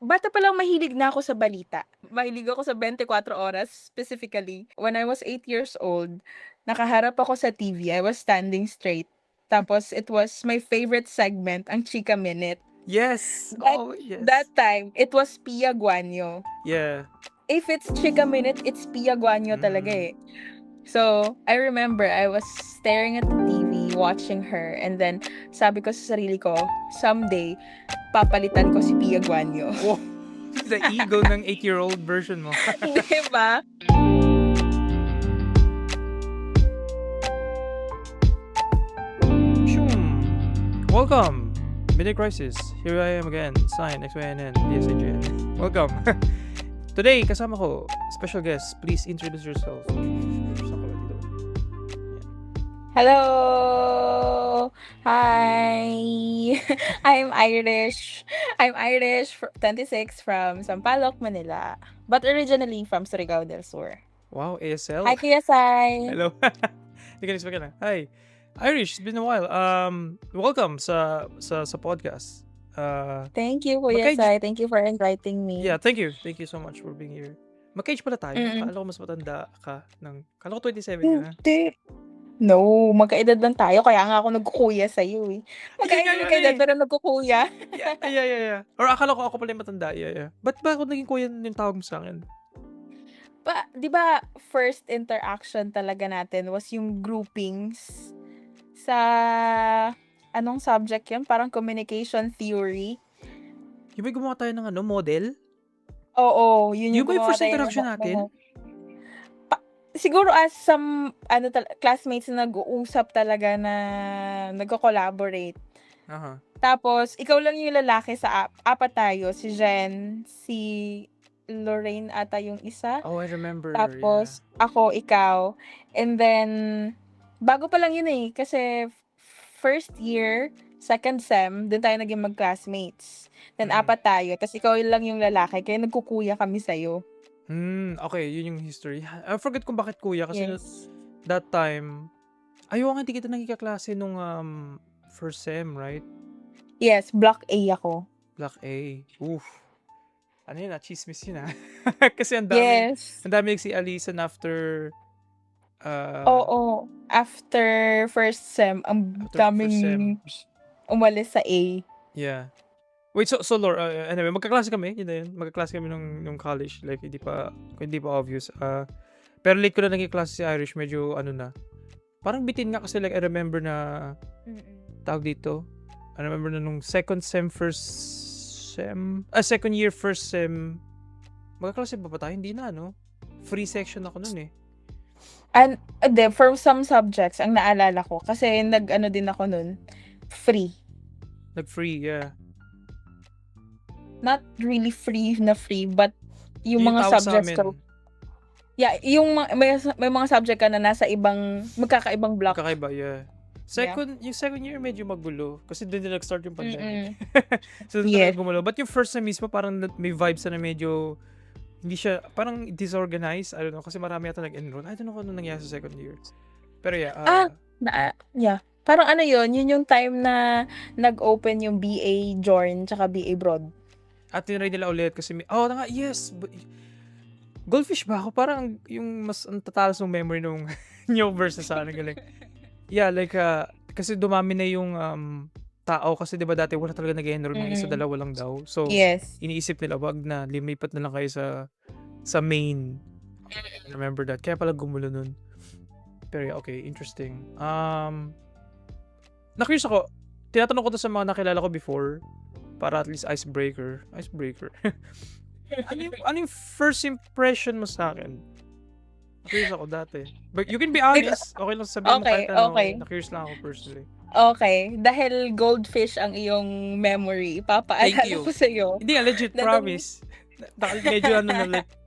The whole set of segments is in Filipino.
bata pa lang mahilig na ako sa balita. Mahilig ako sa 24 Oras specifically. When I was 8 years old, nakaharap ako sa TV, I was standing straight. Tapos it was my favorite segment, ang Chika Minute. Yes! That Oh, that yes. time, it was Pia Guanyo. Yeah. If it's Chika Minute, it's Pia Guanyo talaga eh. So, I remember I was staring at the TV, watching her, and then sabi ko sa sarili ko, someday, papalitan ko si Pia Guanyo. Oh, the ego ng 8-year-old version mo. Diba? Welcome! Midday Crisis. Here I am again. Sign, XYNN, DSAJN. Welcome. Today, kasama ko, special guest. Please introduce yourself. Hello! Hi! I'm Irish. I'm Irish, 26, from Sampaloc, Manila. But originally from Surigao del Sur. Wow, ASL. Hi, Kuya Sai! Hello. Hindi ka na. Hi. Irish, it's been a while. Welcome sa podcast. Thank you, Kuya Sai. Thank you for inviting me. Yeah, thank you. Thank you so much for being here. Mag-age pala tayo. Mm-mm. Kala ko mas matanda ka kala ko 27 ka na. Hindi. No, magkaedad lang tayo. Kaya nga ako nagkukuya sa'yo eh. Magkaedad pero nagkukuya. Yeah. Or akala ko ako pala yung matanda. Yeah. Ba't ba ako naging kuya yung tawag mo sa akin? Di ba first interaction talaga natin was yung groupings sa anong subject yun? Parang communication theory. Yung ba gumawa tayo ng model? Oo, yun yung ba yung first interaction natin? Siguro as some classmates na nag-uusap talaga na nagko-collaborate. Tapos ikaw lang yung lalaki sa apat tayo, si Jen, si Lorraine ata yung isa. Oh, I remember. Tapos ako, ikaw. And then bago pa lang yun eh kasi first year, second sem, dun tayo naging mag-classmates. Then apat tayo, tapos ikaw lang yung lalaki, kaya nagkukuya kami sa'yo. Okay, yun yung history. I forget kung bakit kuya kasi Yes. that time hindi kita naging kaklase nung first sem, right? Yes, block A ako. Block A. Oof. Ano yun chismis yun kasi ang dami nagsi-alisan after Oo. After first sem, ang daming umalis sa A. Yeah. Wait, so Laura, anyway, magkaklase kami, yun. Magkaklase kami nung college, like hindi pa obvious. Pero late ko na naging klase si Irish, medyo na. Parang bitin nga kasi like I remember na tawag dito. I remember na nung second year first sem. Magkaklase pa tayo? Hindi na, no? Free section ako nun eh. And for some subjects, ang naalala ko, kasi din ako nun, free. Nag-free, yeah. Not really free, but yung mga subjects ko. Yeah, yung may mga subject ka na nasa magkakaibang block. Magkakaiba, yeah. Yung second year medyo magulo kasi doon din nag-start yung pandemic. So doon talaga gumulo. But yung first sem mismo parang may vibes na medyo hindi siya, parang disorganized. I don't know, kasi marami yata nag-enroll. I don't know kung ano nangyari sa second year. Pero yeah. Parang yun yung time na nag-open yung BA Jorn tsaka BA Broad. At tinry nila ulit kasi yes. Goldfish ba ako? Parang yung mas tatalas ng memory nung new versus sa galing. Yeah, like kasi dumami na yung tao kasi 'di ba dati wala talaga nag-enroll, mga isa dalawa lang daw. So iniisip nila wag na lumipat na lang kayo sa main. Remember that. Kaya pala gumulo nun. Pero okay, interesting. Na-curious ako. Tinatanong ko to sa mga nakilala ko before para at least icebreaker. Ano yung first impression mo sa akin? Na-curious ako dati. But you can be honest. Okay lang sabihin mo kahit ano. Okay. Na-curious lang ako personally. Okay. Dahil goldfish ang iyong memory, papaalala ko sa'yo. Hindi legit promise. Medyo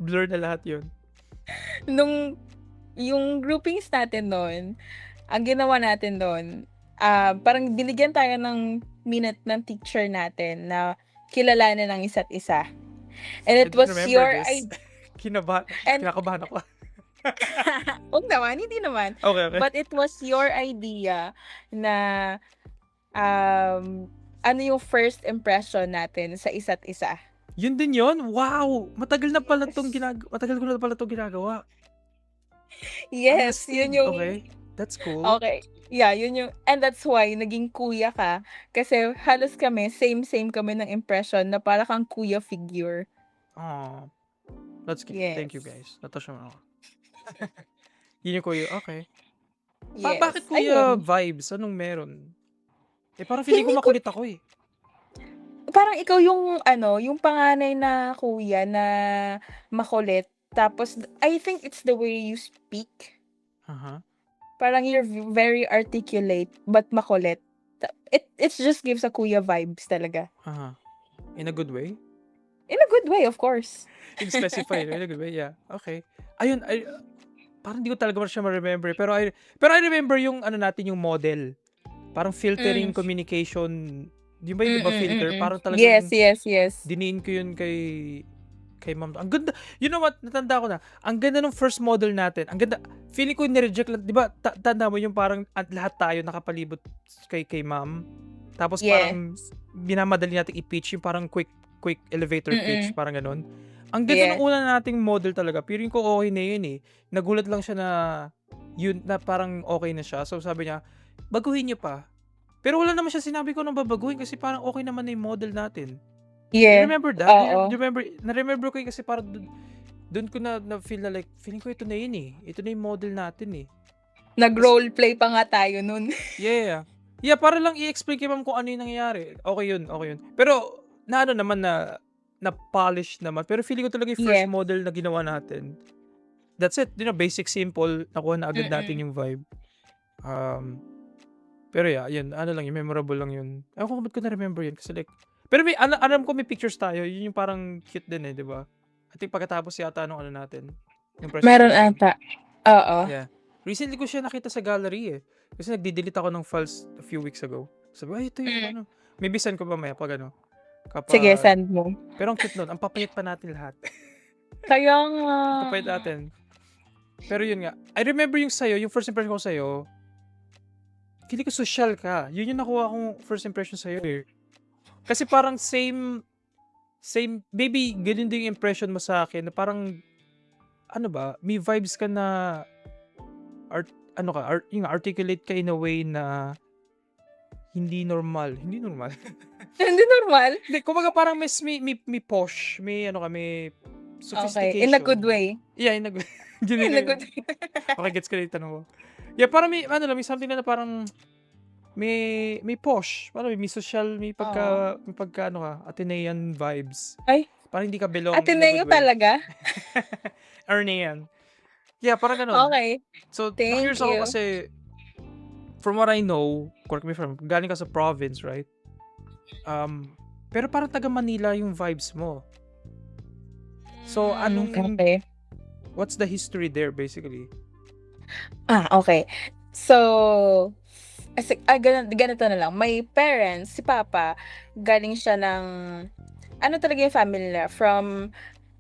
blur na lahat yun. Nung yung groupings natin noon, ang ginawa natin doon, parang binigyan tayo ng minute ng teacher natin na kilalanin ng isa't isa. And it was your idea. Kinakabahan ako. Huwag naman, hindi naman. Okay. But it was your idea na ano yung first impression natin sa isa't isa. Yun din yun? Wow! Matagal ko na pala 'tong ginagawa. Yes, yun Astig, yung okay. That's cool. okay. Yeah, yun yung and that's why naging kuya ka kasi halos kami same kami ng impression na para kang kuya figure. Aw, that's cute. Thank you, Yes. guys. Na-touch naman ako. Yun yung kuya, okay. Bakit Yes, kuya ayun. vibes? Anong meron? Parang feeling ko Feeling ko makulit ako, eh. parang ikaw yung ano, yung panganay na kuya na makulit tapos I think it's the way you speak. Uh-huh, Parang you're very articulate but makulit. It just gives a kuya vibes talaga. uh-huh. In a good way? In a good way, of course. In specify, in a good way, yeah. Okay. Ayun, parang di ko talaga siya ma-remember, pero I remember yung ano natin, yung model. Parang filtering Mm. communication. Di ba filter? Parang Yes, talagang yes, yes. diniin ko yun kay ma'am. Ang ganda. You know what? Natanda ko na. Ang ganda ng first model natin. Ang ganda. Feeling ko nireject lang. Di ba? Tanda mo yung parang lahat tayo nakapalibot kay ma'am. Tapos parang Yes. binamadali natin i-pitch yung parang quick elevator pitch. Mm. Parang ganun. Ang ganda Yes. ng una nating model talaga. Feeling ko okay na yun eh. Nagulat lang siya na yun na parang okay na siya. So sabi niya, baguhin niyo pa. Pero wala naman siya sinabi ko nang babaguhin kasi parang okay naman na yung model natin. You Yeah. remember that? Oo. Na-remember ko yun kasi parang doon ko na-feel na like, feeling ko ito na yun eh. Ito na yung model natin eh. Nag-roleplay pa nga tayo nun. Yeah. Yeah, para lang i-explain kay ma'am kung ano yung nangyayari. Okay yun. Pero, na ano naman na polish naman. Pero feeling ko talaga yung first Yeah. model na ginawa natin. That's it. Basic, simple. Nakuha na agad natin yung vibe. Pero yeah, yun. Ano lang yun. Memorable lang yun. Ewan ko ba't ko na-remember yun. Kasi like, pero alam ko may pictures tayo. Yun yung parang cute din eh, di ba? I think pagkatapos yata nung ano natin. Yung Meron presentation. ata. Oo. Yeah. Recently ko siya nakita sa gallery eh. Kasi nagdi-delete ako ng files a few weeks ago. Sabi, ay, ito yung ano. Maybe send ko mamaya pag ano. Sige, send mo. Pero ang cute nun. Ang papayat pa natin lahat. Kaya nga. Ang papayat natin. Pero yun nga. I remember yung sa'yo, yung first impression ko sa'yo, feeling ko social ka. Yun yung nakuha kong first impression sa'yo eh. Kasi parang same, maybe ganun din yung impression mo sa akin na parang, ano ba, may vibes ka na, yung articulate ka in a way na hindi normal. Hindi normal. Hindi normal? Hindi, kumbaga parang may posh, may sophistication. Okay, in a good way. Yeah, in a good In a good way. Okay, gets ko na yung tanong mo. Yeah, parang may something na parang may posh. Parang may social, may pagka Atenean vibes. Ay. Parang hindi ka belong. Ateneo talaga? Arnean. Yeah, parang ganun. Okay. So, Thank curious ako you. kasi from what I know, correct me if I'm wrong, galing ka sa province, right? Pero parang taga Manila yung vibes mo. So, what's the history there basically? Okay. So, ganito na lang. My parents, si Papa, galing siya ng, ano talaga yung family nila?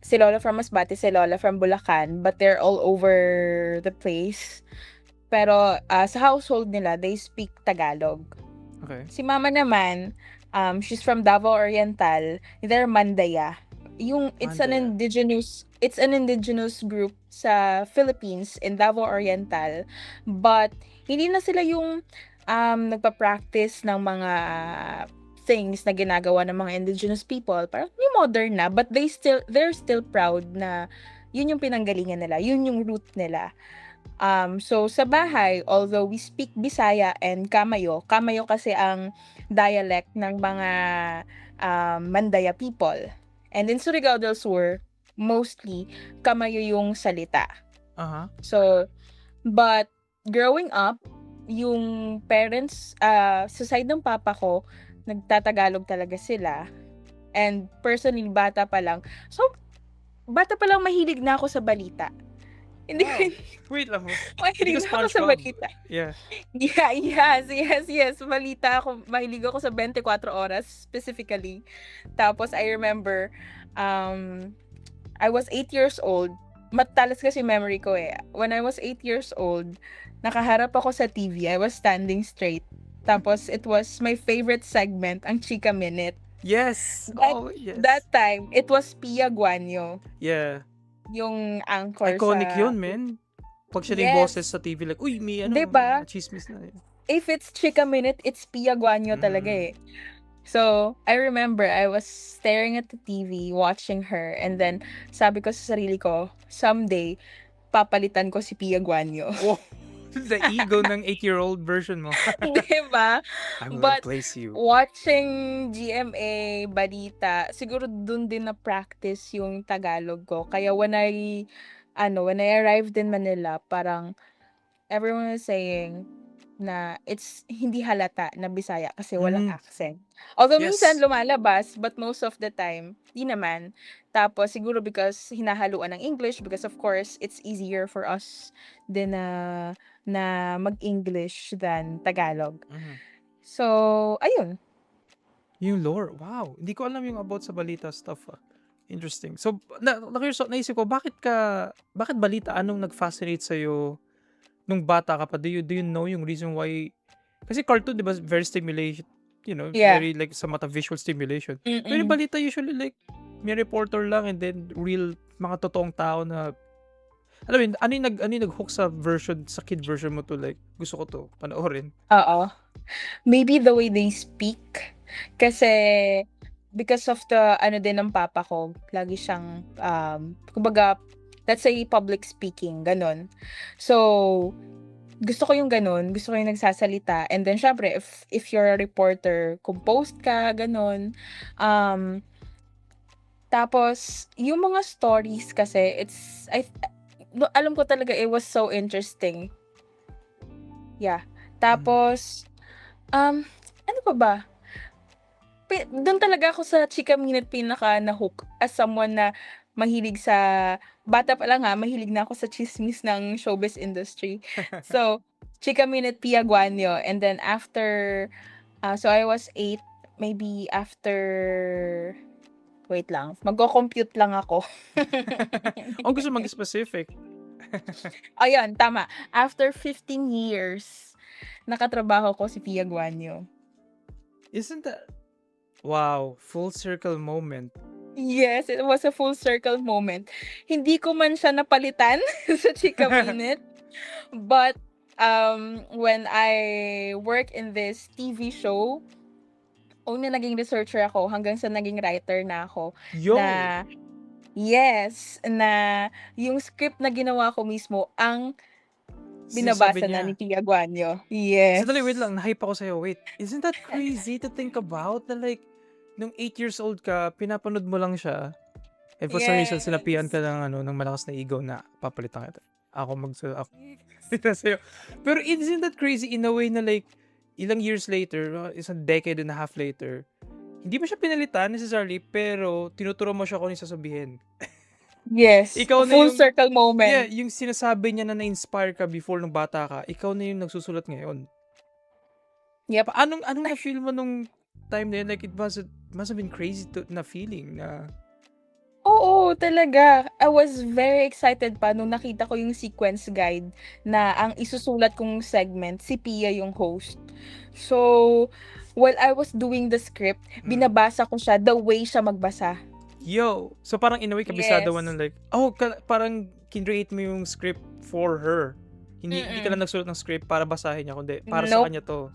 Si Lola from Masbate, si Lola from Bulacan, but they're all over the place. Pero sa household nila, they speak Tagalog. Okay. Si Mama naman, she's from Davao Oriental. They're Mandaya. It's an indigenous group sa Philippines in Davao Oriental, but hindi na sila yung nagpa-practice ng mga things na ginagawa ng mga indigenous people. Parang yung modern na, but they're still proud na yun yung pinanggalingan nila, yun yung root nila. So sa bahay, although we speak Bisaya and Kamayo kasi ang dialect ng mga Mandaya people. And in Surigao del Sur, mostly, Kamayo yung salita. Uh-huh. So, but growing up, yung parents, sa side ng papa ko, nagtatagalog talaga sila. And personally, bata pa lang mahilig na ako sa balita. Hindi ko, Wait lang. mahilig na ako sa balita. Yeah. Yes. Mahilig ako sa 24 oras, specifically. Tapos, I remember, I was 8 years old. Matalas kasi memory ko eh. When I was 8 years old, nakaharap ako sa TV. I was standing straight. Tapos, it was my favorite segment, ang Chika Minute. Yes! That Oh, yes. that time, it was Pia Guanyo, Yeah. yung anchor Iconic sa yun, man. Pag siya na yung boses yes, sa TV, like, uy, may 'di ano, may ba? mga chismis na yun. If it's Chika Minute, it's Pia Guanyo talaga Mm. eh. So, I remember I was staring at the TV, watching her, and then sabi ko sa sarili ko, someday, papalitan ko si Pia Guanyo. Wow! The ego ng 8-year-old version mo. Diba? I will But, replace you. watching GMA, Balita, siguro dun din na-practice yung Tagalog ko. Kaya when I arrived in Manila, parang everyone was saying na it's hindi halata na Bisaya kasi walang Mm. accent. Although minsan Yes. lumalabas, but most of the time, di naman. Tapos siguro because hinahaluan ng English, because of course, it's easier for us din na mag-English than Tagalog. Mhm. So, ayun. Yung lore, wow! Hindi ko alam yung about sa balita stuff, Interesting. So, naisip ko, bakit balita? Anong nag-fascinate sa'yo nung bata ka pa? Do you know yung reason why? Kasi cartoon, di ba, very stimulation, Yeah. very like sa mata visual stimulation. Pero yung Mm. balita usually like may reporter lang and then real mga totoong tao na alam mo yun, ano yung nag-hook sa kid version mo to like gusto ko to panoorin. Oo. Maybe the way they speak. Kasi, because of the ano din ng papa ko, lagi siyang, kumbaga, let's say public speaking, ganon. So, gusto ko yung ganon, gusto ko yung nagsasalita. And then, syempre, if you're a reporter, composed ka, ganon. Tapos, yung mga stories kasi, alam ko talaga it was so interesting. Yeah. Tapos, ano pa ba? Doon talaga ako sa Chika Minute pinaka na-hook as someone na mahilig sa bata pa lang mahilig na ako sa chismis ng showbiz industry. So, Chika Minute, Pia Guanyo, and then after, so I was 8, maybe after, wait lang, magko-compute lang ako. Ang gusto mag-specific. Ayun, tama. After 15 years, nakatrabaho ko si Pia Guanyo. Isn't that wow, full circle moment. Yes, it was a full circle moment. Hindi ko man siya napalitan sa Chika Minute. But, when I work in this TV show, una naging researcher ako hanggang sa naging writer na ako. Yo! Na, yes, na yung script na ginawa ko mismo ang binabasa Sinasabi na niya. ni Pia Guanyo. Yes. Sandali, wait lang. Nahype ako sa'yo. Wait, isn't that crazy to think about? Na like, nung 8 years old ka, pinapanood mo lang siya. And for some reason, sinapian ka ng malakas na ego na papalitan kita. Ako sa'yo. Pero isn't that crazy in a way na like, ilang years later, isang decade and a half later, hindi mo siya pinalitan necessarily, pero tinuturo mo siya kung ano yung sasabihin. Yes, Ikaw na full yung- circle moment. Yeah, yung sinasabi niya na na-inspire ka before nung bata ka, ikaw na yung nagsusulat ngayon. Yep. Anong na-feel mo nung time na yun? Like, it must have been crazy na feeling na... Oo, talaga. I was very excited pa nung nakita ko yung sequence guide na ang isusulat kong segment, si Pia yung host. So, while I was doing the script, binabasa ko siya the way siya magbasa. Yo! So, parang in a way, kabisado Yes. mo ng like, parang kinreate mo yung script for her. Hindi ka lang nagsulat ng script para basahin niya, kundi para sa Nope. kanya to.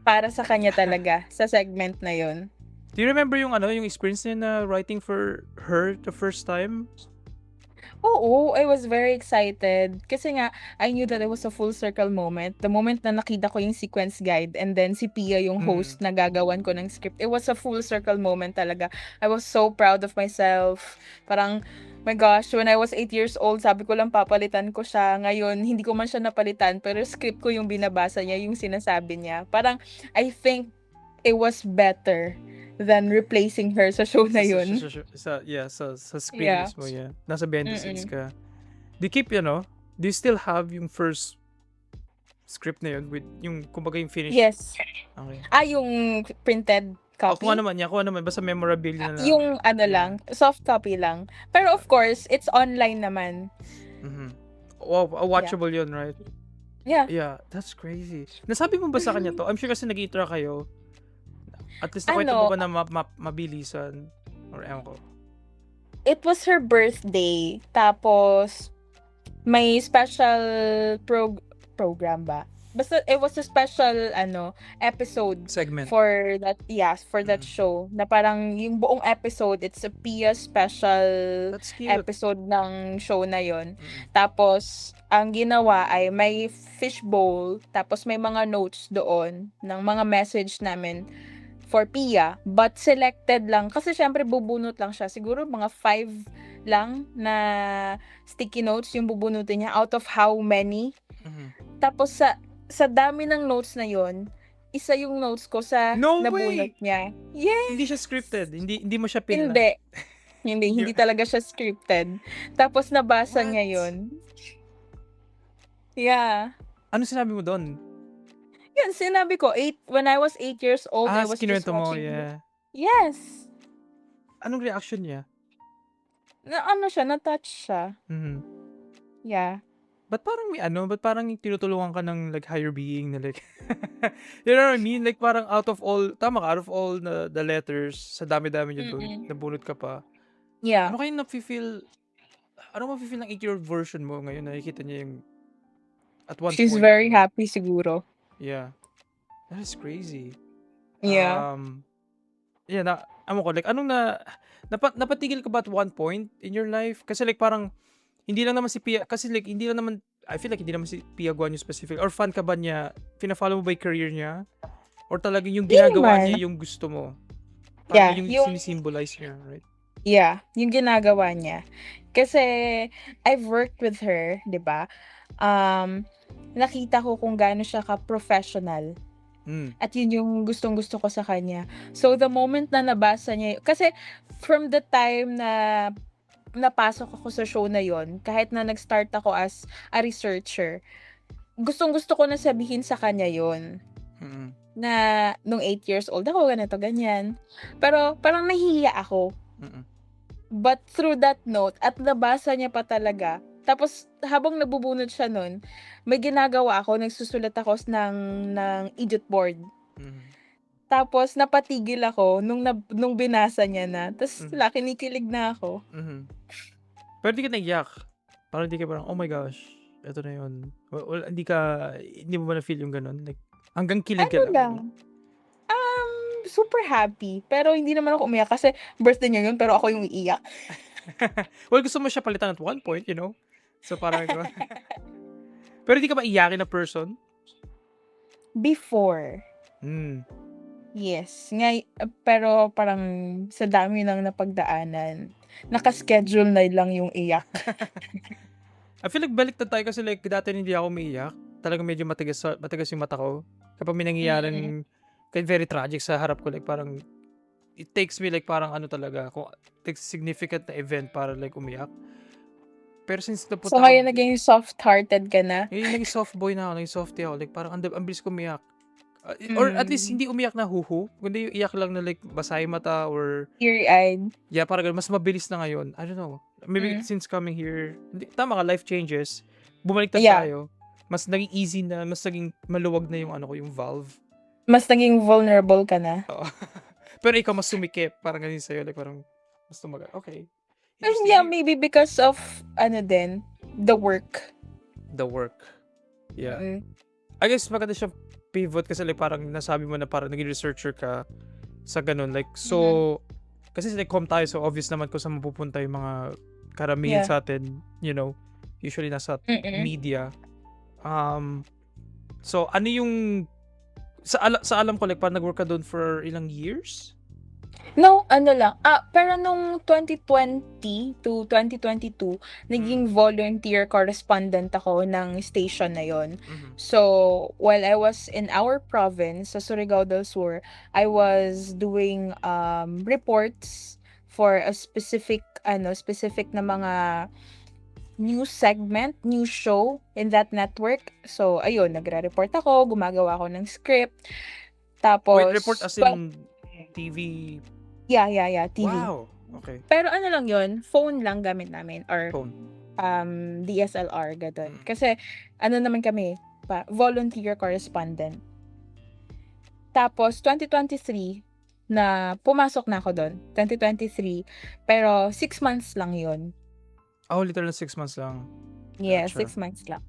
Para sa kanya talaga, sa segment na yun. Do you remember yung experience niya na writing for her the first time? Oo, I was very excited. Kasi nga, I knew that it was a full circle moment. The moment na nakita ko yung sequence guide and then si Pia yung host na gagawan ko ng script, it was a full circle moment talaga. I was so proud of myself. Parang, my gosh, when I was 8 years old, sabi ko lang papalitan ko siya. Ngayon, hindi ko man siya napalitan, pero script ko yung binabasa niya, yung sinasabi niya. Parang, I think it was better than replacing her sa show na yun. Sa screen Yeah. mismo, yeah. Nasa behind the scenes ka. Do you keep, do you still have yung first script na yun with yung, kumbaga yung finish? Yes. Okay. Yung printed copy? Kuha naman, basta memorabilia na lang. Yung lang, soft copy lang. Pero of course, it's online naman. Mhm. Wow, watchable yun, right? Yeah. Yeah, that's crazy. Nasabi mo ba sa kanya to? I'm sure kasi nag-interact kayo. At least nakwento mo Ano, ba na mabilisan? Or ewan ko. it was her birthday. Tapos, may special program ba? Basta it was a special episode Segment. for that Mm. show na parang yung buong episode it's a Pia special That's cute. episode ng show na yon. Mm. Tapos ang ginawa ay may fishbowl tapos may mga notes doon ng mga message namin for Pia but selected lang kasi syempre bubunot lang siya siguro mga 5 lang na sticky notes yung bubunutin niya out of how many. Mhm. Tapos sa dami ng notes na yon, isa yung notes ko sa No nabunot way! niya. Yes! Hindi siya scripted. Hindi mo siya pinla. Hindi. Hindi talaga siya scripted. Tapos nabasa What? niya yon. Yeah. Ano sinabi mo doon? Yun, sinabi ko, when I was 8 years old, I was just kinuwento mo, watching. yeah. Yes. Anong reaction niya? Na-touch siya. Mhm. Yeah. Ba't parang tinutulungan ka ng like higher being na like, you know what I mean? Like parang out of all the letters, sa dami-dami niyo doon, Mm-mm. nabunot ka pa. Yeah. Ano mafe-feel ng 8-year-old version mo ngayon na nakikita niya yung at one She's point? very happy siguro. Yeah. That is crazy. Yeah. Yeah, like napatigil ka ba at one point in your life? Kasi like parang hindi lang naman si Pia, kasi like hindi lang naman, I feel like hindi naman si Pia Guanyo specific, or fan ka ba niya, pina-follow mo ba yung career niya? Or talagang yung ginagawa niya yung gusto mo? Yeah, Parang yung yung sinisimbolize niya, right? Yeah, yung ginagawa niya. Kasi I've worked with her, 'di ba? Nakita ko kung gaano siya ka-professional. At yun yung gustong-gusto ko sa kanya. So the moment na nabasa niya, kasi from the time na napasok ako sa show na yon, kahit na nag-start ako as a researcher, gustong-gusto ko na sabihin sa kanya yon. Na nung 8 years old ako, ganito, ganyan. Pero parang nahihiya ako. But through that note, at nabasa niya pa talaga, tapos habang nabubunot siya nun, may ginagawa ako, nagsusulat ako ng idiot board. Tapos napatigil ako nung binasa niya na. Tapos kinikilig na ako. Pero di ka naiyak. Parang di ka parang, oh my gosh, eto na yun. Hindi mo ba na-feel yung ganun? Like, hanggang kilig ka lang. Super happy. Pero hindi naman ako umiyak kasi birthday niya yun, pero ako yung iiyak. Well, gusto mo siya palitan at one point, you know? So parang, pero di ka ba iyakin na person? Before. Yes. Pero parang sa dami ng napagdaanan, nakaschedule na lang yung iyak. I feel like baliktad tayo kasi like dati hindi ako umiiyak. Talagang medyo matigas yung mata ko. Kapag may nangyayaring kahit very tragic sa harap ko, like parang it takes me like parang talaga, kung takes significant na event para like umiyak. Pero since napunta So ngayon naging soft-hearted ka na? Ngayon naging soft boy na ako, naging softy ako. Like parang ang bilis ko umiyak. Or at least hindi umiyak na huhu, kundi yung iyak lang na like basahin mata or teary-eyed. Yeah, parang mas mabilis na ngayon. I don't know. Maybe since coming here, tama ka, life changes. Bumaliktad tayo. Mas naging easy na, mas naging maluwag na yung yung valve. Mas naging vulnerable ka na. Oo. Pero ikaw mas sumikip, parang ganun sa'yo, like parang mas tumagal. Okay. Yeah, maybe because of the work. The work. Yeah. I guess maganda siya pivot kasi like parang nasabi mo na parang naging researcher ka sa ganun. Like, so, kasi like com tayo, so obvious naman kung saan mapupunta yung mga karamihan sa atin, you know, usually nasa media. So, ano yung, sa alam ko, like parang nag-work ka doon for ilang years? No, pero nung 2020 to 2022, naging volunteer correspondent ako ng station na yon. So, while I was in our province, sa Surigao del Sur, I was doing reports for a specific na mga news segment, news show in that network. So, ayun, nagre-report ako, gumagawa ako ng script. Tapos, wait, report as in TV? Yeah, TV. Wow. Okay. Pero lang yun, phone lang gamit namin or Phone. DSLR gadon. Kasi naman kami, volunteer correspondent. Tapos 2023, na pumasok na ako doon, 2023. Pero 6 months lang yun. Oh, literal 6 months lang. Yeah, Gotcha. 6 months lang.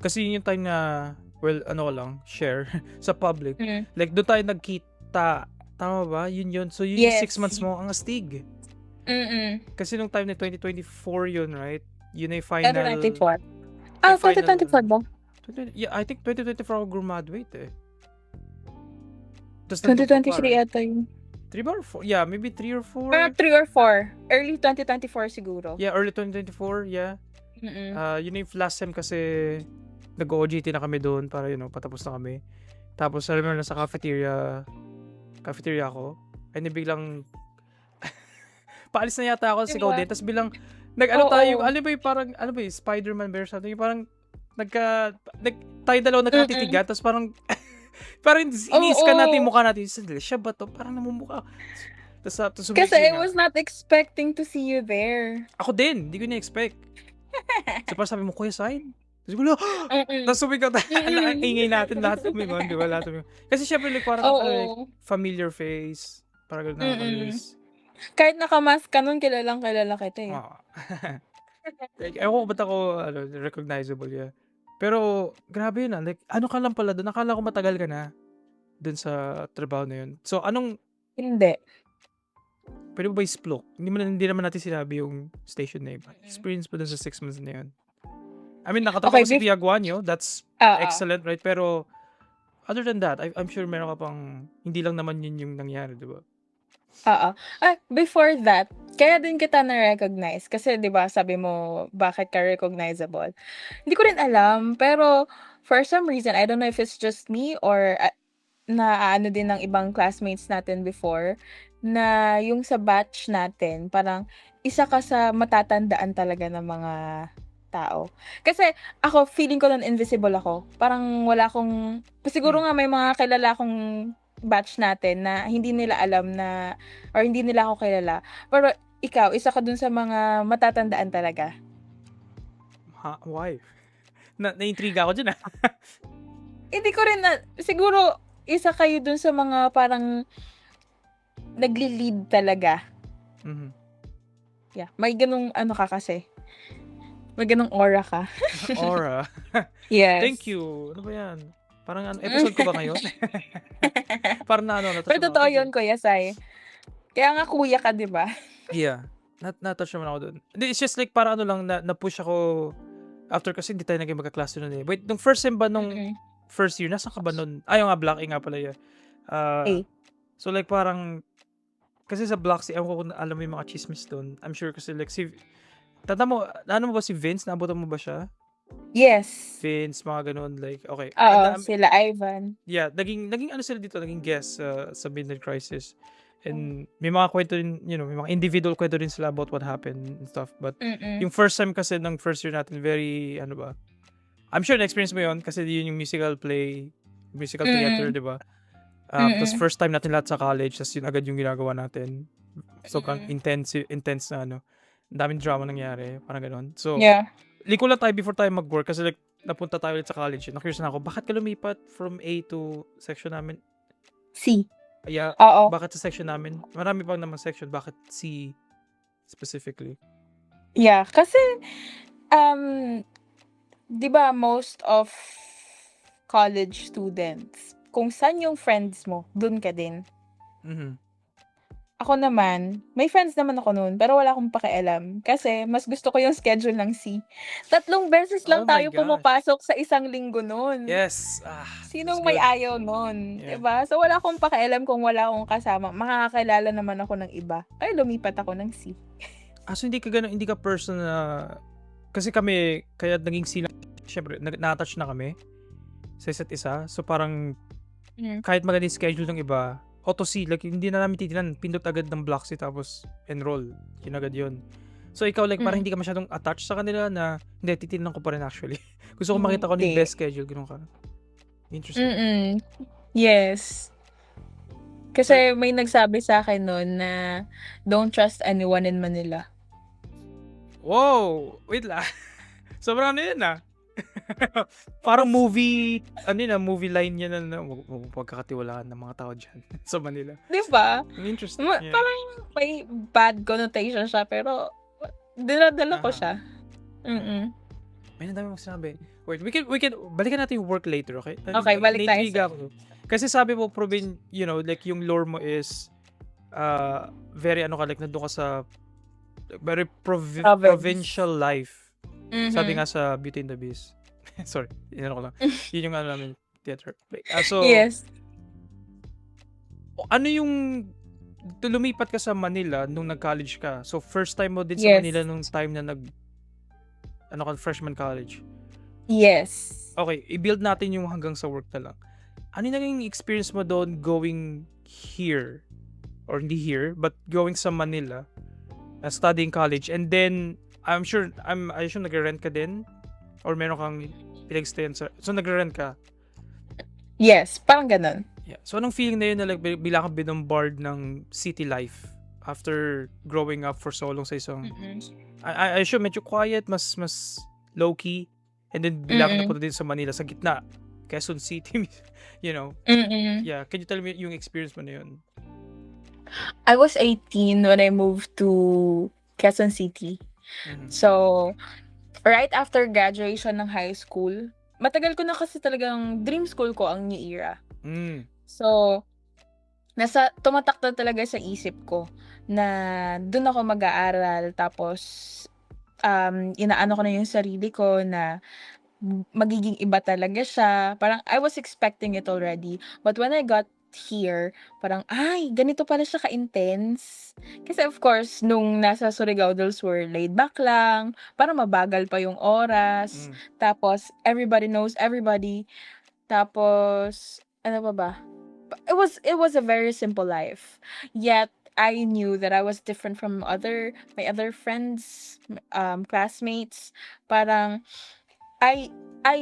Kasi yun yung time na, well, ano ko lang, share sa public. Mm. Like, doon tayo nagkita. Tama ba? Yun. So, yun yung Yes. 6 months mo ang astig. Kasi nung time na 2024 yun, right? Yun ay final... 2024. Ah, 2024 ba? Yeah, I think 2024 ako graduate eh. 2023 ata yun. 3 ba or 4? Yeah, maybe 3 or 4. Parang 3 or 4. Early 2024 siguro. Yeah, early 2024, yeah. Yun yung last sem kasi nag-OJT na kami doon para, patapos na kami. Tapos, alam mo, nasa cafeteria ako. And then biglang, paalis na yata ako, sigaw din. Tapos bilang, tayo, ano ba yung parang, Spider-Man bear something, yung parang, tayo dalawa nagkatitigan, tapos parang, parang iniis ka natin yung mukha natin. Siya ba to? Parang namumukha. Tapos kasi I was not expecting to see you there. Ako din, hindi ko na-expect. So parang sabi mo, Kuya Sign? Tapos sumigaw tayo, ingay natin, lahat sumigaw, di ba? Kasi syempre, like, parang familiar face, parang gano'n nakakalis. Kahit nakamask ka nun, kilala kita eh. Like, ewan ko ba't ako, recognizable, yeah. Pero, grabe yun like, ano ka lang pala doon? Nakala ko matagal ka na doon sa trabaho na yun. So, Hindi. Pwede mo ba i-splook? Hindi naman natin sinabi yung station name. Experience mo doon sa 6 months na yun. I mean, nakatrabaho ko sa Via Guanyo. That's excellent, right? Pero, other than that, I'm sure meron ka pang, hindi lang naman yun yung nangyari, di ba? Before that, kaya din kita na-recognize. Kasi, di ba, sabi mo, bakit ka recognizable? Hindi ko rin alam, pero, for some reason, I don't know if it's just me or na ano din ng ibang classmates natin before, na yung sa batch natin, parang, isa ka sa matatandaan talaga ng mga tao. Kasi ako, feeling ko nun invisible ako. Parang wala akong, siguro nga may mga kilala akong batch natin na hindi nila alam na, or hindi nila ako kilala. Pero ikaw, isa ka dun sa mga matatandaan talaga. Why? Na-intriga ako dyan Hindi ko rin siguro isa kayo dun sa mga parang nagli-lead talaga. Yeah, may ganung ka kasi. May ganung aura ka. Aura? Yes. Thank you. Ano ba yan? Parang episode ko ba ngayon? Parang pero totoo yun, Kuya Sai. Kaya nga kuya ka, di ba? Yeah. Natouch naman ako dun. It's just like parang lang, na-push ako after kasi hindi tayo naging magkaklase nun eh. Wait, nung first sem ba nung first year, nasa ka ba nun? Yung nga, Block A nga pala yun. So like parang, kasi sa Block C, ewan ko kung alam mo yung mga chismis dun. I'm sure kasi like mo ba si Vince? Naabutan mo ba siya? Yes. Vince, mga ganun. Like, okay. Sila Ivan. Yeah, naging sila dito, naging guest sa Midnight Crisis. And may mga kwento rin, may mga individual kwento rin sila about what happened and stuff. But yung first time kasi ng first year natin, very, I'm sure na-experience mo yun kasi yun yung musical theater, di ba? Tapos first time natin lahat sa college, tapos yun agad yung ginagawa natin. So, intense na ang daming drama nangyari, parang gano'n. So, liko lang tayo before tayo mag-work kasi like, napunta tayo ulit sa college. Na-curious na ako, bakit ka lumipat from A to section namin? C. Yeah, bakit sa section namin? Marami pang namang section, bakit C specifically? Yeah, kasi, di ba most of college students, kung saan yung friends mo, dun ka din. Ako naman, may friends naman ako noon, pero wala akong pakialam. Kasi, mas gusto ko yung schedule ng C. 3 beses lang tayo pumapasok sa isang linggo noon. Yes. Sinong may ayaw noon? Yeah. Diba? So, wala akong pakialam kung wala akong kasama. Makakakilala naman ako ng iba. Kaya lumipat ako ng C. So hindi ka person na, kasi kami, kaya naging C lang, syempre, na-attach na kami sa isa't isa. So, parang, kahit magandang schedule ng iba, auto C, like, hindi na namin titinan, pindot agad ng Block C, tapos enroll. Yun agad yun. So, ikaw, like, parang hindi ka masyadong attached sa kanila na, hindi, titinan ko pa rin actually. Gusto ko makita ko yung best schedule, gano'n ka. Interesting. Yes. Kasi may nagsabi sa akin noon na, don't trust anyone in Manila. Wow! Wait lang. Sobrang ano yun Parang Tapos, movie line yan na huwag pagkakatiwalaan ng mga tao dyan sa Manila. di ba? Interesting, yeah. Parang may bad connotation siya, pero dinadala ko siya. May nadami mong sinabi. Wait, we can, balikan natin yung work later, okay? Okay, balik tayo Naintriga ako. Kasi sabi mo, like yung lore mo is, very like nandun ka sa, very provincial life. Sabi nga sa Beauty and the Beast. Sorry, yun ko lang. Yun yung namin, theater. So, yes. ano yung, lumipat ka sa Manila nung nag-college ka. So, first time mo din sa Yes. Manila nung time na freshman college. Yes. Okay, i-build natin yung hanggang sa work na lang. Ano yung naging experience mo doon going here? Or hindi here, but going sa Manila, studying college. And then, I assume nag-rent ka din? Or meron kang pinag-stayan sa... So, nag-rent ka? Yes, parang ganun. Yeah. So, anong feeling na yun na like, bila kang binombard ng city life after growing up for so long sa isang... I assume medyo quiet, mas low-key. And then, bila ka napunta din sa Manila, sa gitna. Quezon City, you know. Yeah, can you tell me yung experience mo na yun? I was 18 when I moved to Quezon City. So, right after graduation ng high school, matagal ko na kasi talagang dream school ko ang New Era. So, tumatak na talaga sa isip ko na doon ako mag-aaral, tapos inaano ko na yung sarili ko na magiging iba talaga siya. Parang I was expecting it already. But when I got here, parang, ay, ganito pala siya ka-intense. Kasi of course, nung nasa Surigao del Sur, laid back lang, parang mabagal pa yung oras. Tapos, everybody knows everybody. Tapos, ano pa ba? It was a very simple life. Yet, I knew that I was different from my other friends, classmates. Parang, I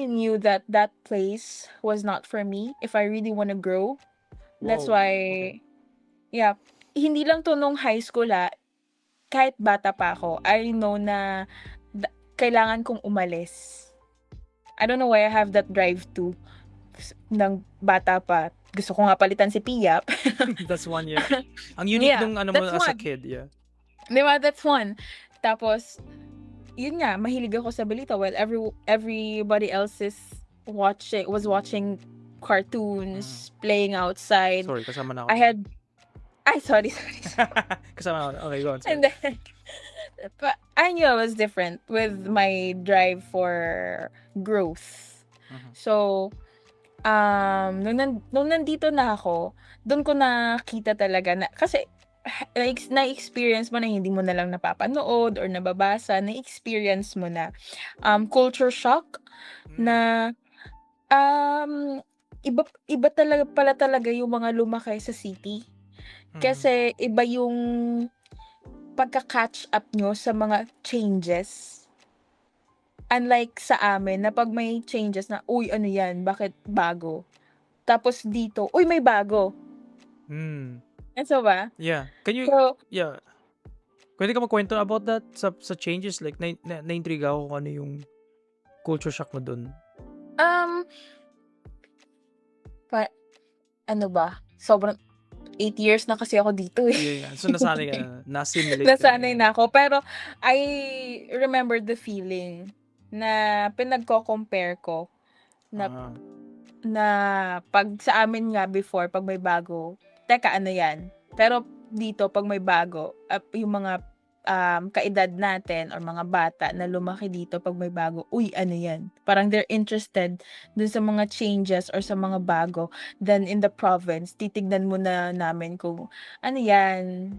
knew that place was not for me if I really want to grow. That's Wow, why, okay. yeah, hindi lang to nung high school kahit bata pa ako, I know na kailangan kong umalis. I don't know why I have that drive to ng bata pa. Gusto ko nga palitan si Pia. That's one, yeah. Ang unique Yeah, nung mo that's as a one. kid, yeah. Diba? That's one. Tapos, yun nga, mahilig ako sa balita while everybody else was watching cartoons, playing outside. Sorry, kasama na ako. Sorry. Kasama na ako. Okay, go on. Sorry. And then, but I knew I was different with my drive for growth. So, nung nandito na ako, doon ko nakita talaga na, kasi na-experience mo na hindi mo na lang napapanood or nababasa, na-experience mo na culture shock na iba talaga yung mga lumaki sa city. Kasi iba yung pagka-catch up nyo sa mga changes. Unlike sa amin na pag may changes na, uy, ano yan, bakit bago? Tapos dito, uy, may bago. And so ba? Yeah. Can you, yeah. Pwede ka magkwento about that sa changes? Like, na-intriga ako kung ano yung culture shock mo dun. Ano ba? Sobrang 8 years na kasi ako dito eh. Yeah. So, nasanay ka na. Nasimulate Nasanay na ako. Pero, I remember the feeling na pinagko-compare ko na pag sa amin nga before, pag may bago, teka, ano yan? Pero dito, pag may bago, yung mga kaedad natin or mga bata na lumaki dito pag may bago, uy, ano yan? Parang they're interested dun sa mga changes or sa mga bago. Then in the province, titignan mo na namin kung ano yan,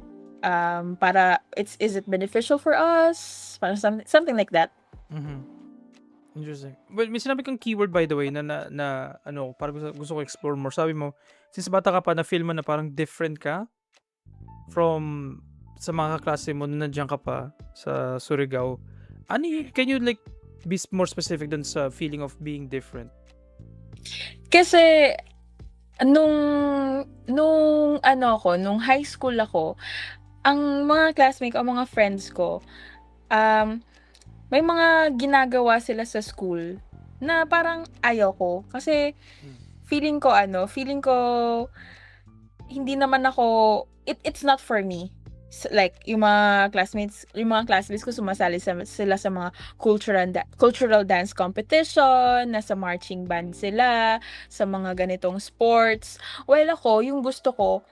para is it beneficial for us? Parang something like that. Interesting. Well, may sinabi kang keyword by the way na parang gusto ko explore more. Sabi mo, since bata ka pa, na-feel mo na parang different ka from sa mga kaklase mo na nandiyan ka pa sa Surigao. Can you like be more specific dun sa feeling of being different? Kasi nung high school ako, ang mga classmates o mga friends ko, may mga ginagawa sila sa school na parang ayaw ko. Kasi Hmm. feeling ko hindi naman ako, it's not for me. Like yung mga classmates ko sumasali sila sa mga cultural dance competition, nasa marching band sila, sa mga ganitong sports. While ako, yung gusto ko,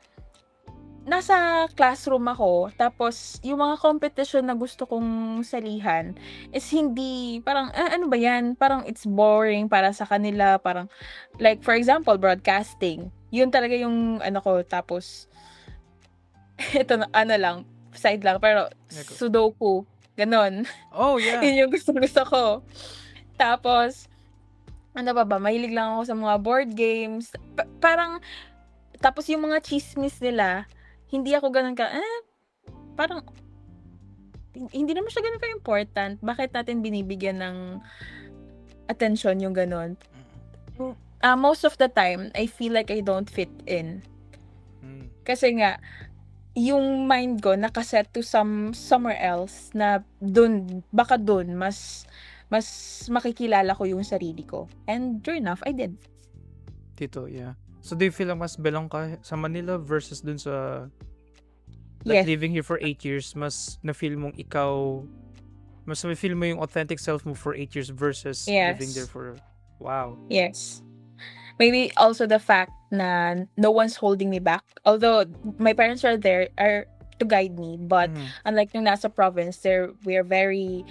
nasa classroom ako, tapos yung mga competition na gusto kong salihan is hindi, parang, ano ba yan? Parang it's boring para sa kanila, parang, like, for example, broadcasting. Yun talaga yung ano ko, tapos, ito na, ano lang, side lang, pero Yeah, go. Sudoku, ganon. Oh, yeah. Yun yung gusto ko. Tapos, ano ba, mahilig lang ako sa mga board games. Parang, tapos yung mga chismis nila, hindi ako ganun parang, hindi naman siya ganun ka-important. Bakit natin binibigyan ng atensyon yung ganun? Mm. Most of the time, I feel like I don't fit in. Mm. Kasi nga, yung mind ko nakaset to somewhere else na baka dun, mas makikilala ko yung sarili ko. And sure enough, I did. Tito, yeah. So, do you feel like mas belong ka sa Manila versus dun sa, like, Yes. living here for 8 years, mas na-feel mong ikaw, mas na-feel mo yung authentic self mo for 8 years versus living there Yes. for, wow. Yes. Maybe also the fact na no one's holding me back. Although my parents are there to guide me, but Mhm. unlike nung nasa province, they're very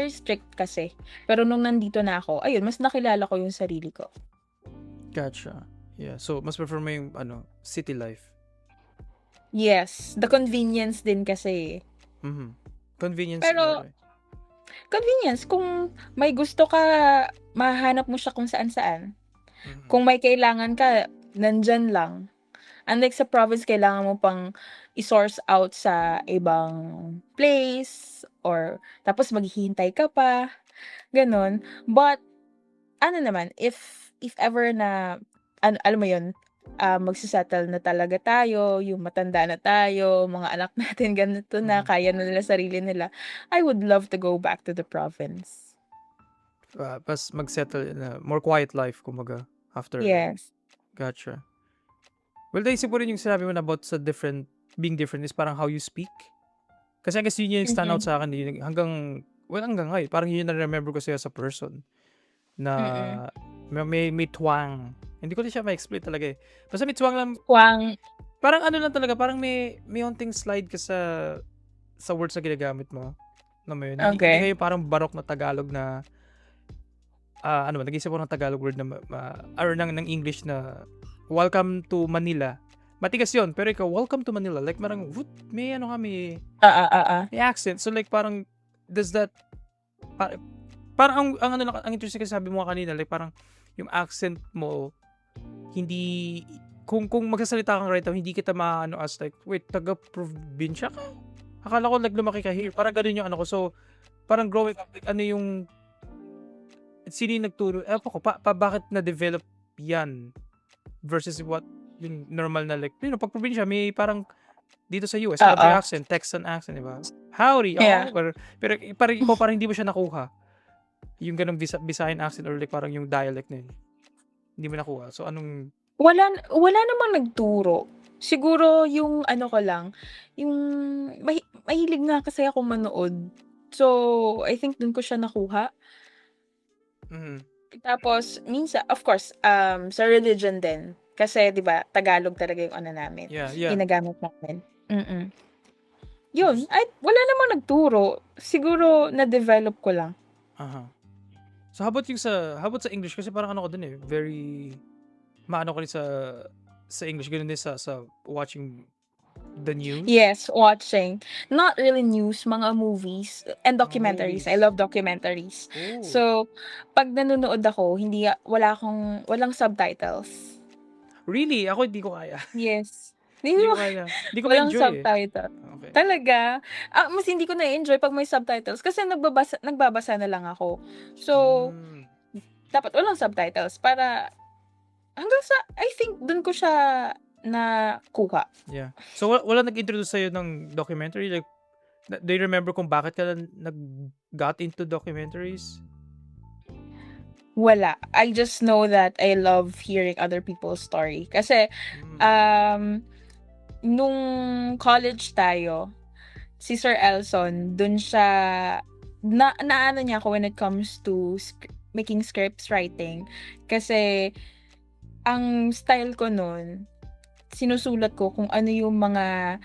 strict kasi. Pero nung nandito na ako, ayun, mas nakilala ko yung sarili ko. Gotcha. Yeah. So, mas prefer mo yung, city life. Yes, the convenience din kasi. Mhm. Convenience Pero, siguro. convenience, kung may gusto ka, mahanap mo siya kung saan-saan. Mhm. Kung may kailangan ka, nandyan lang. Unlike sa province, kailangan mo pang i-source out sa ibang place, or tapos maghihintay ka pa, gano'n. But, ano naman, if ever na, alam mo yun, magse-settle na talaga tayo, yung matanda na tayo, mga anak natin ganito na, Mhm. kaya na nila sarili nila, I would love to go back to the province. Pas mag-settle in a more quiet life, kumbaga, after. Yes. Gotcha. Well, naisip ko rin yung sinabi mo na about sa being different is parang how you speak. Kasi I guess yun yung stand out Mm. sa akin, hanggang ngayon, parang yun yung na-remember ko sa'yo sa person, na Mm. may twang. Hindi ko rin siya ma-explain talaga eh. Basta may twang lang, Kwang. parang ano lang talaga, parang may onting slide ka sa words na ginagamit mo. Alam mo yun? Hindi Okay. kayo parang barok na Tagalog na, nag-isip ako ng Tagalog word na, or ng English na, welcome to Manila. Matigas yun, pero ikaw, welcome to Manila. Like, parang, may may accent. So, like, parang, does that, parang, ang interesting kasi sabi mo kanina, like, parang, yung accent mo, hindi, kung magsasalita kang right now, hindi kita maano as, like, wait, taga-probinsya ka? Akala ko, like, lumaki ka here. Parang ganun yung ano ko. So, parang growing up, like, ano yung, sino yung nagturo? Bakit na-develop yan versus what yung normal na, like, pag probinsya, may parang dito sa US, country Oo. accent, Texan accent, di ba? Howdy, Yeah. pero parang hindi mo siya nakuha. Yung ganong Visayan accent or like parang yung dialect na yun. Hindi mo nakuha. So, anong... Wala namang nagturo. Siguro yung ano ko lang, yung mahilig nga kasi akong manood. So, I think dun ko siya nakuha. Mhm. Tapos minsan, of course, sa religion din. Kasi 'di ba, Tagalog talaga yung ano namin, Yeah. ginagamit namin. Yun, wala namang nagturo. Siguro na-develop ko lang. Aha. So, how about sa English? Kasi parang ano ko dun eh, very, maano ko rin sa English, ganun din sa watching the news. Yes, watching. Not really news, mga movies and documentaries. I Movies. love documentaries. Oh. So, pag nanonood ako, walang subtitles. Really? Ako hindi ko kaya. Yes. Hindi ko kaya. Hindi ko Walang ma-enjoy eh. subtitle. Okay. Talaga? Mas hindi ko na-enjoy pag may subtitles kasi nagbabasa na lang ako. So, dapat walang subtitles para hanggang sa, I think, dun ko siya nakuha. Yeah. So, wala nag-introduce sa'yo ng documentary? Like, do you remember kung bakit ka nag-got into documentaries? Wala. I just know that I love hearing other people's story. Kasi, Mm. nung college tayo, si Sir Elson, dun siya, naano niya ako when it comes to making scripts writing. Kasi, ang style ko nun, sinusulat ko kung ano yung mga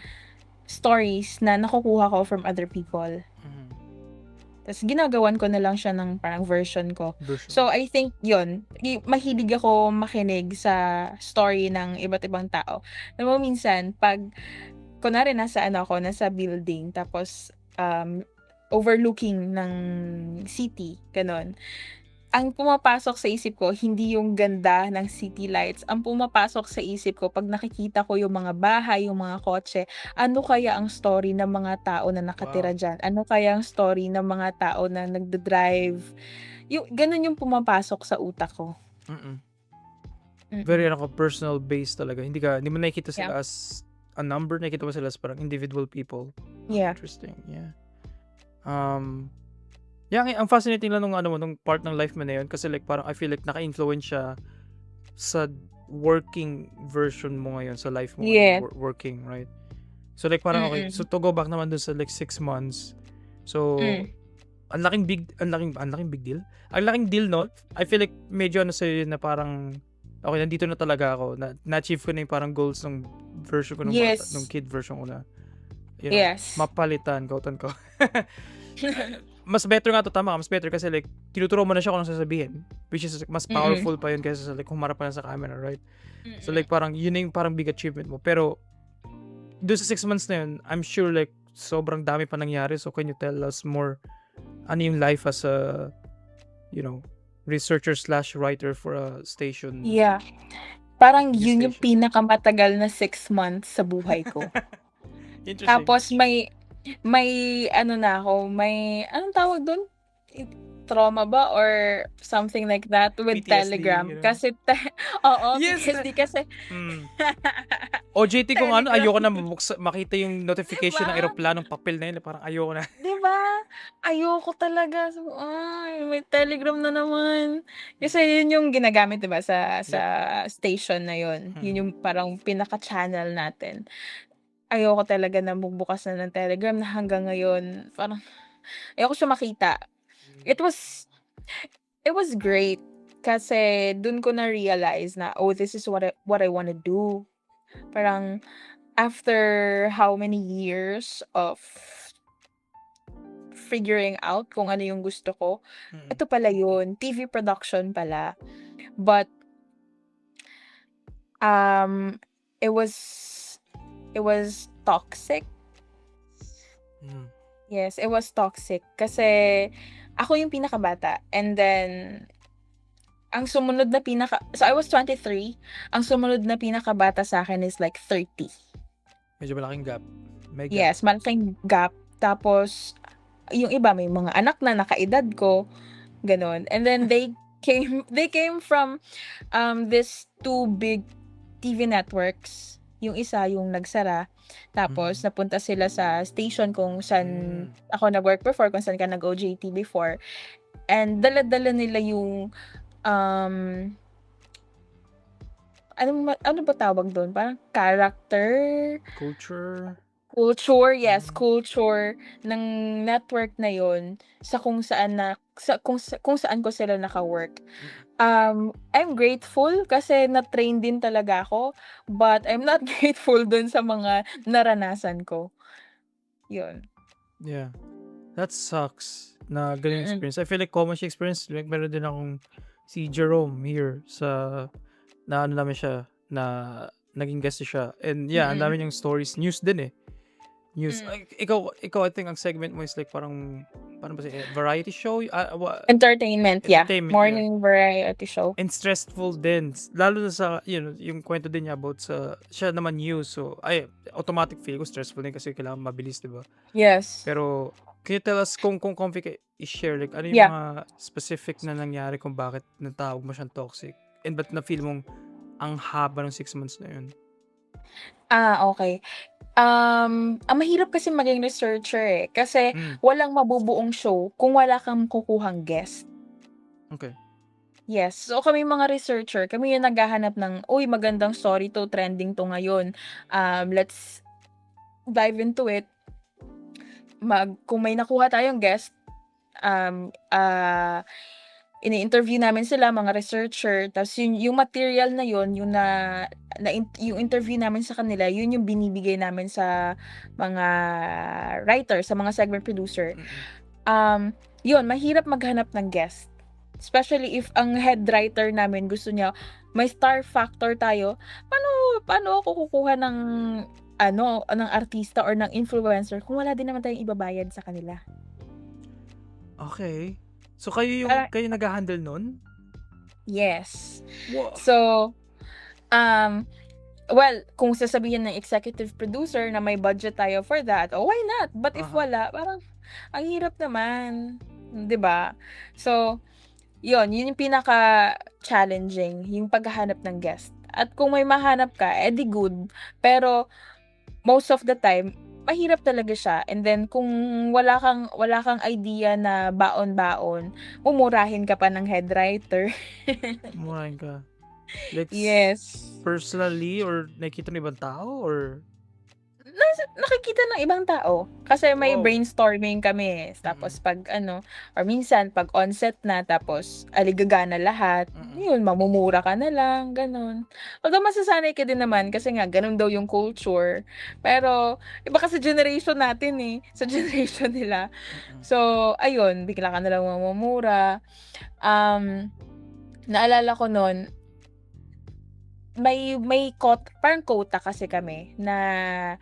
stories na nakukuha ko from other people. Mhm. Tas ginagawan ko na lang siya ng parang version ko. Version. So, I think yun, mahilig ako makinig sa story ng iba't ibang tao. Alam mo minsan 'pag kunwari nasa building tapos, overlooking ng city, gano'n. Ang pumapasok sa isip ko hindi yung ganda ng city lights, ang pumapasok sa isip ko 'pag nakikita ko yung mga bahay, yung mga kotse, ano kaya ang story ng mga tao na nakatira Wow. diyan? Ano kaya ang story ng mga tao na nagda-drive? Yung gano'n yung pumapasok sa utak ko. Mm. Very Mm. personal base talaga. Hindi mo nakikita Yeah. sila as a number, nakikita mo sila as parang individual people. Yeah. Interesting, yeah. Yeah, ang fascinating lang nung part ng life mo na yun kasi like parang I feel like naka-influence siya sa working version mo ngayon, sa life mo ngayon, Yes. working, right? So like parang okay, so to go back naman dun sa like 6 months. So ang laking big deal. Ang laking deal, no? I feel like medyo sa'yo na parang okay, nandito na talaga ako. Na-achieve ko na yung parang goals ng version ko nung bata, nung Yes. kid version ko na, Yes. mapalitan, quote unquote. Mas better nga to, tama ka, mas better kasi like tinuturo mo na siya kung anong sasabihin, which is mas powerful pa yun kaysa sa like humarap ka na sa camera, right? So like parang yun na yung parang big achievement mo. Pero doon sa 6 months na yun, I'm sure like sobrang dami pa nangyari. So can you tell us more ano yung life as a researcher/writer for a station? Yeah. Parang News yun yung station. pinakamatagal na 6 months sa buhay ko. Interesting. Tapos may ano na ako, may anong tawag dun? Trauma ba or something like that with PTSD, Telegram. gano'n. Kasi oo, Yes! PTSD kasi. OJT kung ano, Telegram. ayoko na makita yung notification ng Diba? eroplanong papel na yun, parang ayoko na. 'Di ba? Ayoko talaga. So, may Telegram na naman. Kasi yun yung ginagamit 'di ba sa station na yun. Yun yung parang pinaka-channel natin. Ayoko talaga na magbukas na ng Telegram na hanggang ngayon parang ayoko siya makita. It was great kasi dun ko na-realize na, oh, this is what I wanna do. Parang after how many years of figuring out kung ano yung gusto ko, ito pala yun, TV production pala. But, it was toxic. Yes, it was toxic kasi ako yung pinakabata and then ang sumunod na so I was 23, ang sumunod na pinakabata sa'kin is like 30. Medyo malaking gap. May gap. Yes, malaking gap. Tapos yung iba may mga anak na nakaedad ko, gano'n. And then they came from these 2 big TV networks. Yung isa yung nagsara, tapos napunta sila sa station kung saan ako nag-work before, kung saan ka nag-OJT before. And dala-dala nila yung ano ba tawag doon? Parang character? Culture, yes, culture ng network na yun sa kung saan kung saan ko sila naka-work. I'm grateful kasi na-train din talaga ako, but I'm not grateful dun sa mga naranasan ko. Yun. Yeah. That sucks na ganyung experience. I feel like common siya experience. Like meron din akong si Jerome here sa na ano namin siya na naging guest siya. And yeah, ang dami niyang stories. News din eh. News. Ikaw I think ang segment mo is like parang paano ba siya? Variety show? Entertainment, yeah. Entertainment, Morning variety show. And stressful din. Lalo na sa, yung kwento din niya about sa, siya naman news. So, automatic feel ko stressful din kasi kailangan mabilis, di ba? Yes. Pero, can you tell us kung comfy ka i-share, like, ano yung mga specific na nangyari kung bakit natawag mo siyang toxic? And ba't na-feel mong ang haba ng 6 months na yun? Okay. Ang mahirap kasi maging researcher eh. Kasi walang mabubuong show kung wala kang kukuhang guest. Okay. Yes. So, kami mga researcher, kami yung naghahanap ng, "Uy, magandang story 'to, trending 'to ngayon. Let's dive into it." Kung may nakuha tayong guest, um, ah, ini-interview namin sila, mga researcher, ta's yung material na yun, yung interview namin sa kanila, yun yung binibigay namin sa mga writer, sa mga segment producer. Mm. Yun, mahirap maghanap ng guest. Especially if ang head writer namin gusto niya may star factor tayo, paano paano ako kukuha ng ng artista or ng influencer kung wala din naman tayong ibabayad sa kanila. Okay. So, Parang kayo nagha-handle nun? yes. Wow. So, um, well, kung sasabihin ng executive producer na may budget tayo for that, oh, why not? But if wala, parang ang hirap naman, 'di ba? So, yun yung pinaka-challenging, yung paghahanap ng guest. At kung may mahanap ka, di good. Pero most of the time, mahirap talaga siya. And then kung wala kang idea na baon-baon, mumurahin ka pa ng head writer. Murahin ka. Like, Yes. personally or nakikita ng ibang tao or? Nakikita ng ibang tao. Kasi may Wow. brainstorming kami. Tapos or minsan pag onset na, tapos aligagana lahat, yun, mamumura ka na lang, ganun. Although masasanay ka din naman kasi nga ganun daw yung culture. Pero iba kasi generation natin eh, sa generation nila. So, ayun, bigla ka na lang mamumura. Naalala ko nun, may parang quota kasi kami na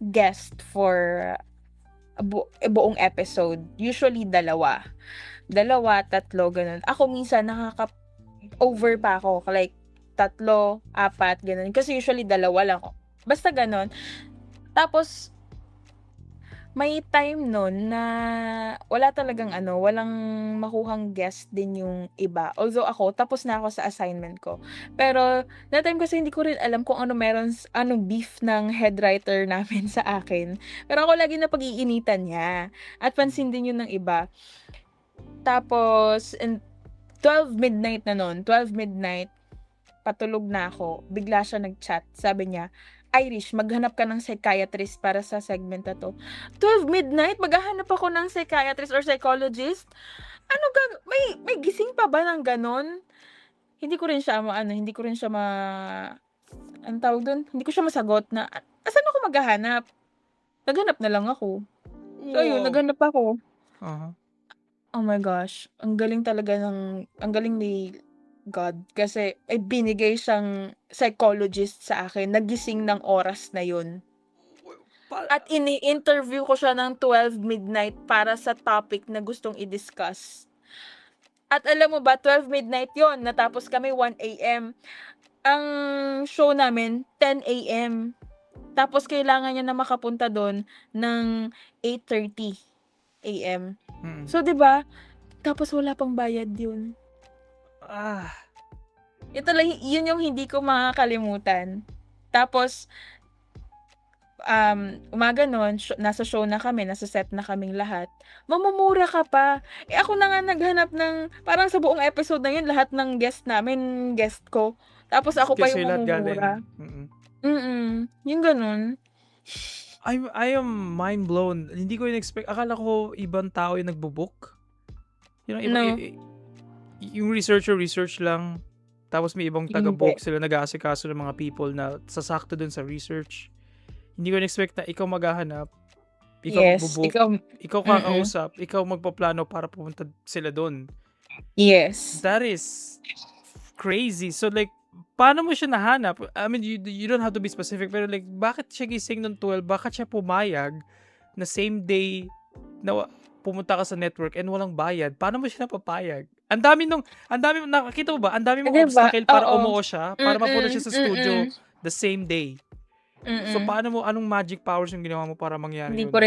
guest for buong episode. Usually dalawa, tatlo, ganun. Ako minsan over pa ako, like 3, 4, ganun. Kasi usually dalawa lang. Basta ganun. Tapos may time nun na walang makuhang guest din yung iba. Although ako, tapos na ako sa assignment ko. Pero that time kasi hindi ko rin alam kung anong beef ng head writer namin sa akin. Pero ako lagi napag-iinitan niya. At pansin din yun ng iba. Tapos, 12 midnight na nun, 12 midnight, patulog na ako. Bigla siya nag-chat. Sabi niya, "Irish, maghanap ka ng psychiatrist para sa segment na 'to." 12 midnight, maghahanap ako ng psychiatrist or psychologist? Ano may gising pa ba ng gano'n? Hindi ko rin siya anong tawag dun? Hindi ko siya masagot na, saan ako maghahanap? Naghanap na lang ako. So ayun, Wow. naghanap ako. Uh-huh. Oh my gosh, ang galing ni God kasi ay binigay siyang psychologist sa akin, nagising ng oras na yun. At ini-interview ko siya ng 12 midnight para sa topic na gustong i-discuss. At alam mo ba, 12 midnight yon, natapos kami 1 AM. Ang show namin 10 AM. Tapos kailangan niya na makapunta dun ng 8:30 AM. So 'di ba? Tapos wala pang bayad yun. Yun yung hindi ko makakalimutan. Tapos, umaga nun, nasa show na kami, nasa set na kaming lahat. Mamumura ka pa. Ako na nga naghanap ng, parang sa buong episode na yun, lahat ng guest namin, guest ko. Tapos ako pa Kasi yung lahat mamumura. galing. Yung ganun. I am mind blown. Hindi ko in-expect. Akala ko ibang tao yung nagbo-book. No. Yung research lang. Tapos may ibang taga-book sila, nag-aasikaso ng mga people na sasakto dun sa research. Hindi ko in-expect na ikaw maghahanap, ikaw magbo-book, ikaw kakausap, ikaw magpaplano para pumunta sila dun. Yes. That is crazy. So like, paano mo siya nahanap? I mean, you don't have to be specific, pero like, bakit siya gising ng 12? Bakit siya pumayag na same day na pumunta ka sa network and walang bayad? Paano mo siya napapayag? Ang dami nakakita mo ba? Ang dami mong obstacle para umuo siya, para mapunta siya sa studio the same day. So, anong magic powers yung ginawa mo para mangyari Hindi yun? ko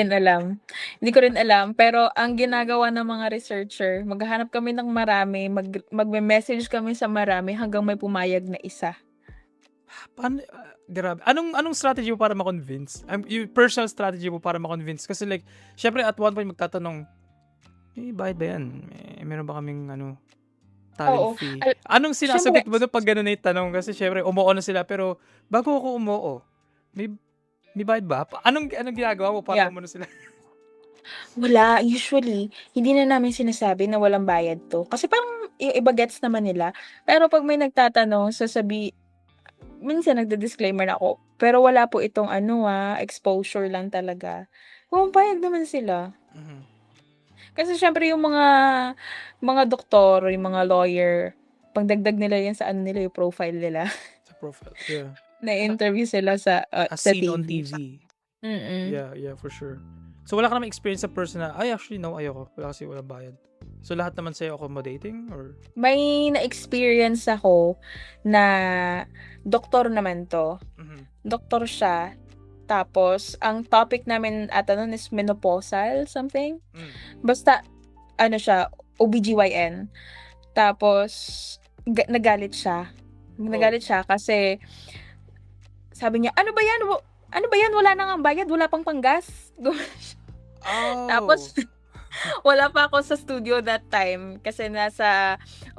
rin alam. Pero ang ginagawa ng mga researcher, maghahanap kami ng marami, magme-message kami sa marami hanggang may pumayag na isa. Grabe. Anong strategy mo para ma-convince? Yung personal strategy mo para ma-convince? Kasi like, syempre at one point magtatanong, bayad ba yan? Meron ba kaming Talent Oo, fee. al Anong siyempre sinasagot mo dun 'pag gano'n na yung tanong? Kasi siyempre umuo na sila pero bago ako umuo, may may bayad ba? Anong anong ginagawa mo para yeah. umano sila? Wala, usually hindi na namin sinasabi na walang bayad 'to, kasi parang yung iba gets naman nila. Pero 'pag may nagtatanong minsan nagdi-disclaimer na ako, "Pero wala po itong ano, exposure lang talaga." Pumapayag naman sila. Mhm, Kasi siyempre yung mga doktor, yung mga lawyer, pangdagdag nila yan sa ano nila, yung profile nila. sa profile, yeah. Na Na-interview sila as sa seen on TV. TV. Mm. Yeah, yeah, for sure. So wala ka namang experience sa person na, "Ay actually no, ayoko." Wala kasi walang bayad. So lahat naman sa'yo accommodating or May na-experience ako na doktor naman 'to. mhm, Doktor siya, tapos ang topic namin ata nun is menopausal something. hmm, Basta ano siya, OBGYN. Tapos nagalit siya. oh. Nagalit siya kasi sabi niya, ano ba 'yan, wala na ngang bayad, wala pang panggas." Gumanon siya. Tapos Oh. wala pa ako sa studio that time kasi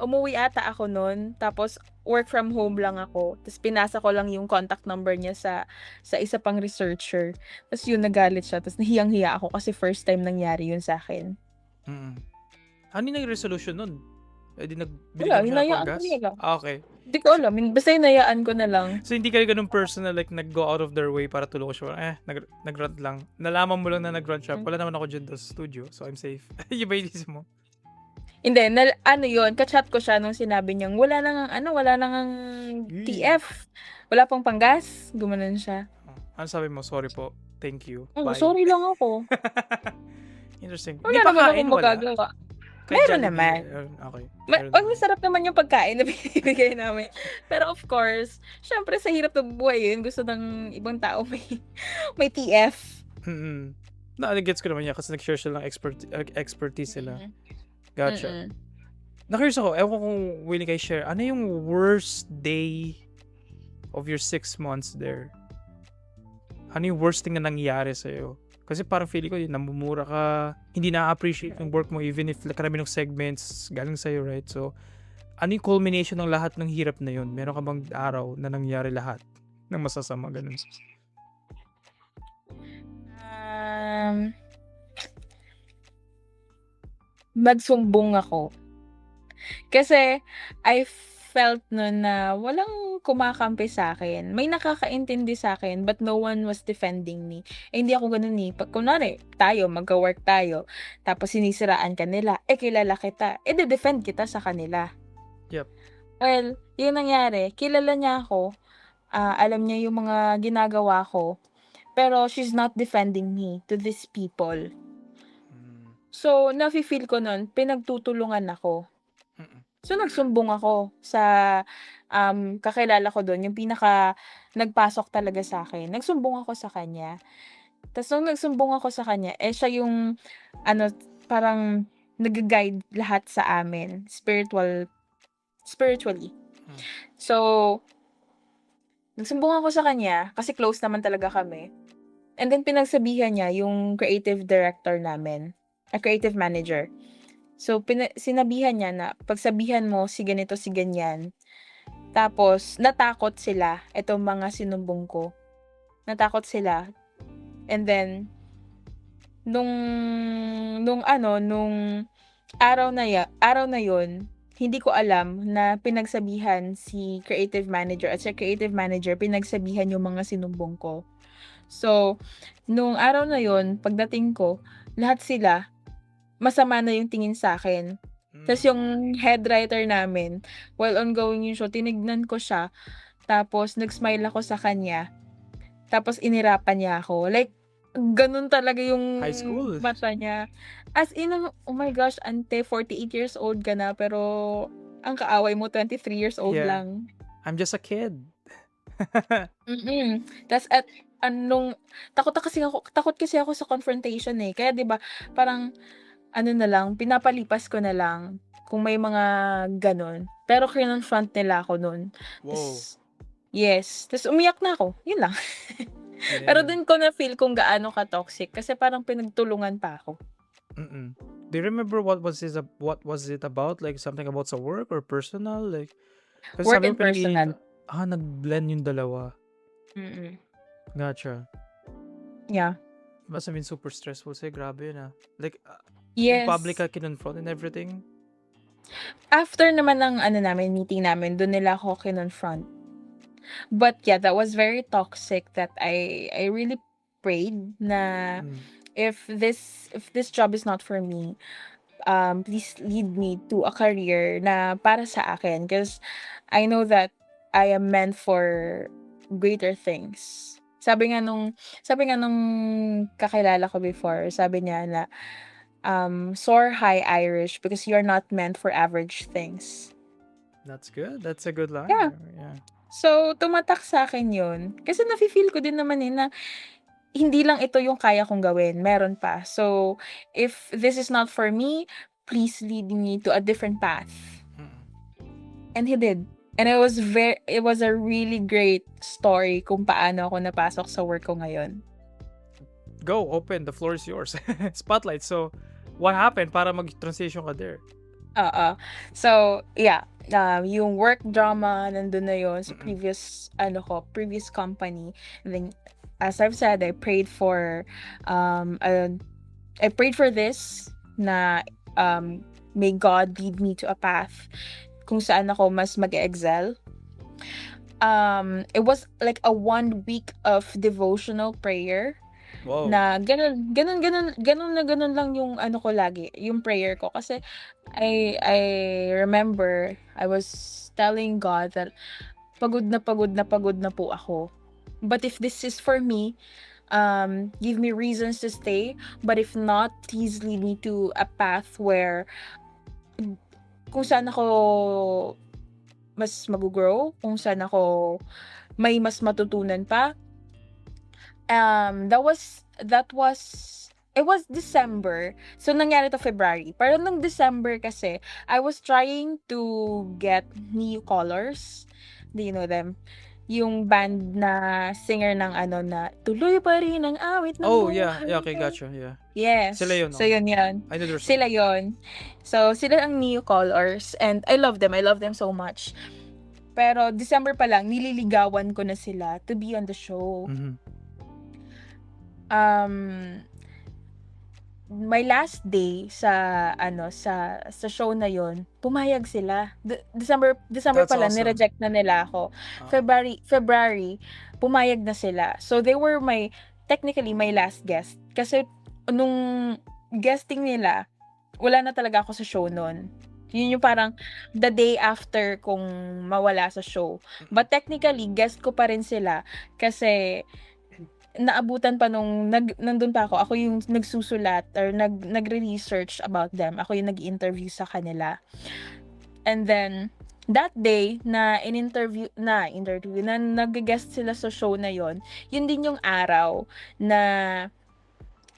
umuwi ata ako nun, tapos work from home lang ako. Ta's pinasa ko lang yung contact number niya sa isa pang researcher. Ta's yun nagalit siya, ta's nahiyang-hiya ako kasi first time nangyari yun sa'kin. Mm. Ano yung naging resolution nun? Eh, di binigyan Wala, mo siya ng hinayaan ko panggas? na lang. Ah, okey. Di ko alam, basta hinayaan ko na lang. So, hindi ka gano'ng person na like nag-go out of their way para tulungan siya, nag-rant lang. Nalaman mo lang na nag-rant siya, Hmm. wala naman ako diyan sa studio, so I'm safe. Yun ba yung inisip mo? Hindi, ano yun, ka-chat ko siya nung sinabi niyang, wala na ngang Eh. TF, wala pang panggas, gumanon siya. Oh, ano sabi mo? "Sorry po, thank you, Oo, bye." sorry lang ako. Interesting. May Wala naman pakain, akong wala? magagawa. Kahit Meron Jollibee, naman. okey, meron naman. Masarap naman yung pagkain na binibigay namin. Pero of course, siyempre sa hirap ng buhay yun, gusto ng ibang tao may TF. Mm. Gets ko naman yan kasi nag-share sila ng expertise sila. Mm. Gotcha. Mm. Na-curious ako, ewan ko kung willing kayo share, ano yung worst day of your 6 months there? Ano yung worst thing na nangyari sa'yo? Kasi parang feeling ko, namumura ka, hindi na-appreciate yung work mo even if karami ng segments galing sa'yo, right? So, ano yung culmination ng lahat ng hirap na yun? Meron ka bang araw na nangyari lahat ng masasama, ganun? Magsumbong ako. Kasi I felt nun na walang kumakampi sa'kin. May nakakaintindi sa'kin but no one was defending me. Eh, hindi ako ganun, eh. 'Pag kunwari magka-work tayo, tapos sinisiraan ka nila, kilala kita, de-defend kita sa kanila. Yep. Well, yung nangyari, kilala niya ako, alam niya yung mga ginagawa ko, pero she's not defending me to these people. Mm. So, nafi-feel ko nun pinagtutulungan ako. Mm. So, nagsumbong ako sa, kakilala ko dun, yung nagpasok talaga sa'kin. Nagsumbong ako sa kanya. Tas nung nagsumbong ako sa kanya, siya yung ano, parang nagga-guide lahat sa amin, spiritually. Hmm. So, nagsumbong ako sa kanya kasi close naman talaga kami. And then pinagsabihan niya yung creative director namin, creative manager. So, sinabihan niya na, "Pagsabihan mo si ganito, si ganyan." Tapos natakot sila, itong mga sinumbong ko. Natakot sila. And then nung nung araw na yun, hindi ko alam na pinagsabihan si creative manager at si creative manager pinagsabihan yung mga sinumbong ko. So, nung araw na yun, pagdating ko, lahat sila masama na yung tingin sa'kin. Tas yung head writer namin, while ongoing yung show, tinignan ko siya, tapos nag-smile ako sa kanya, tapos inirapan niya ako. Like, ganun talaga yung High school. mata niya. As in, oh my gosh, ante, 48 years old ka na, pero ang kaaway mo 23 years old Yeah. lang. I'm just a kid. Tas takot kasi ako sa confrontation, eh. Kaya 'di ba, parang ano na lang, pinapalipas ko na lang kung may mga gano'n. Pero kinonfront nila ako nun. Wow. Tas umiyak na ako, yun lang. Pero Yeah. dun ko na-feel kung gaano ka-toxic kasi parang pinagtulungan pa ako. Mm. Do you remember what was it about? Like something about sa work or personal? Like, kasi Work sabi mo and personal. nag-blend yung dalawa. Mm. Gotcha. Yeah. Must have been super stressful. Say, grabe yun Like, in public Yes. ka kinonfront and everything? After naman ng meeting namin, doon nila ako kinonfront. But yeah, that was very toxic that I really prayed na if this job is not for me, please lead me to a career na para sa akin, because I know that I am meant for greater things. Sabi nga nung kakilala ko before, sabi niya na soar high, Irish, because you're not meant for average things. That's good. That's a good line. Yeah. Yeah. So, tumatak sa akin yun. Kasi nafe-feel ko din naman na hindi lang ito yung kaya kong gawin, meron pa. So, if this is not for me, please lead me to a different path. And he did. And it was a really great story kung paano ako napasok sa work ko ngayon. Go, open. The floor is yours. Spotlight. So, what happened para mag-transition ka there? So, yeah. Yung work drama, nandun na yun sa previous company. And then, as I've said, I prayed for this na may God lead me to a path kung saan ako mas mag-excel. It was like a 1 week of devotional prayer. Wow. Na ganun lang yung ko lagi, yung prayer ko. Kasi I remember I was telling God that pagod na po ako. But if this is for me, give me reasons to stay. But if not, please lead me to a path where kung saan ako mas mag-grow, kung saan ako may mas matutunan pa. It was December. So, nangyari to February. Pero nung December kasi, I was trying to get New Colors. Do you know them? Yung band na singer ng na tuloy pa rin ang awit ng buhay. Yeah. Okay, gotcha. Yeah. Yes. Sila yun. So, yun. I know their Sila yun. So, sila ang New Colors. And I love them. I love them so much. Pero, December pa lang, nililigawan ko na sila to be on the show. My last day sa show na yon, pumayag sila. December pa lang, awesome. nireject na nila ako. February, pumayag na sila. So they were technically my last guest. Kasi nung guesting nila, wala na talaga ako sa show nun. Yun yung parang the day after kung mawala sa show. But technically, guest ko pa rin sila kasi naabutan pa nung nandun pa ako yung nagsusulat or nagre-research about them. Ako yung nag-interview sa kanila. And then, that day na nag-guest sila sa show na yun din yung araw na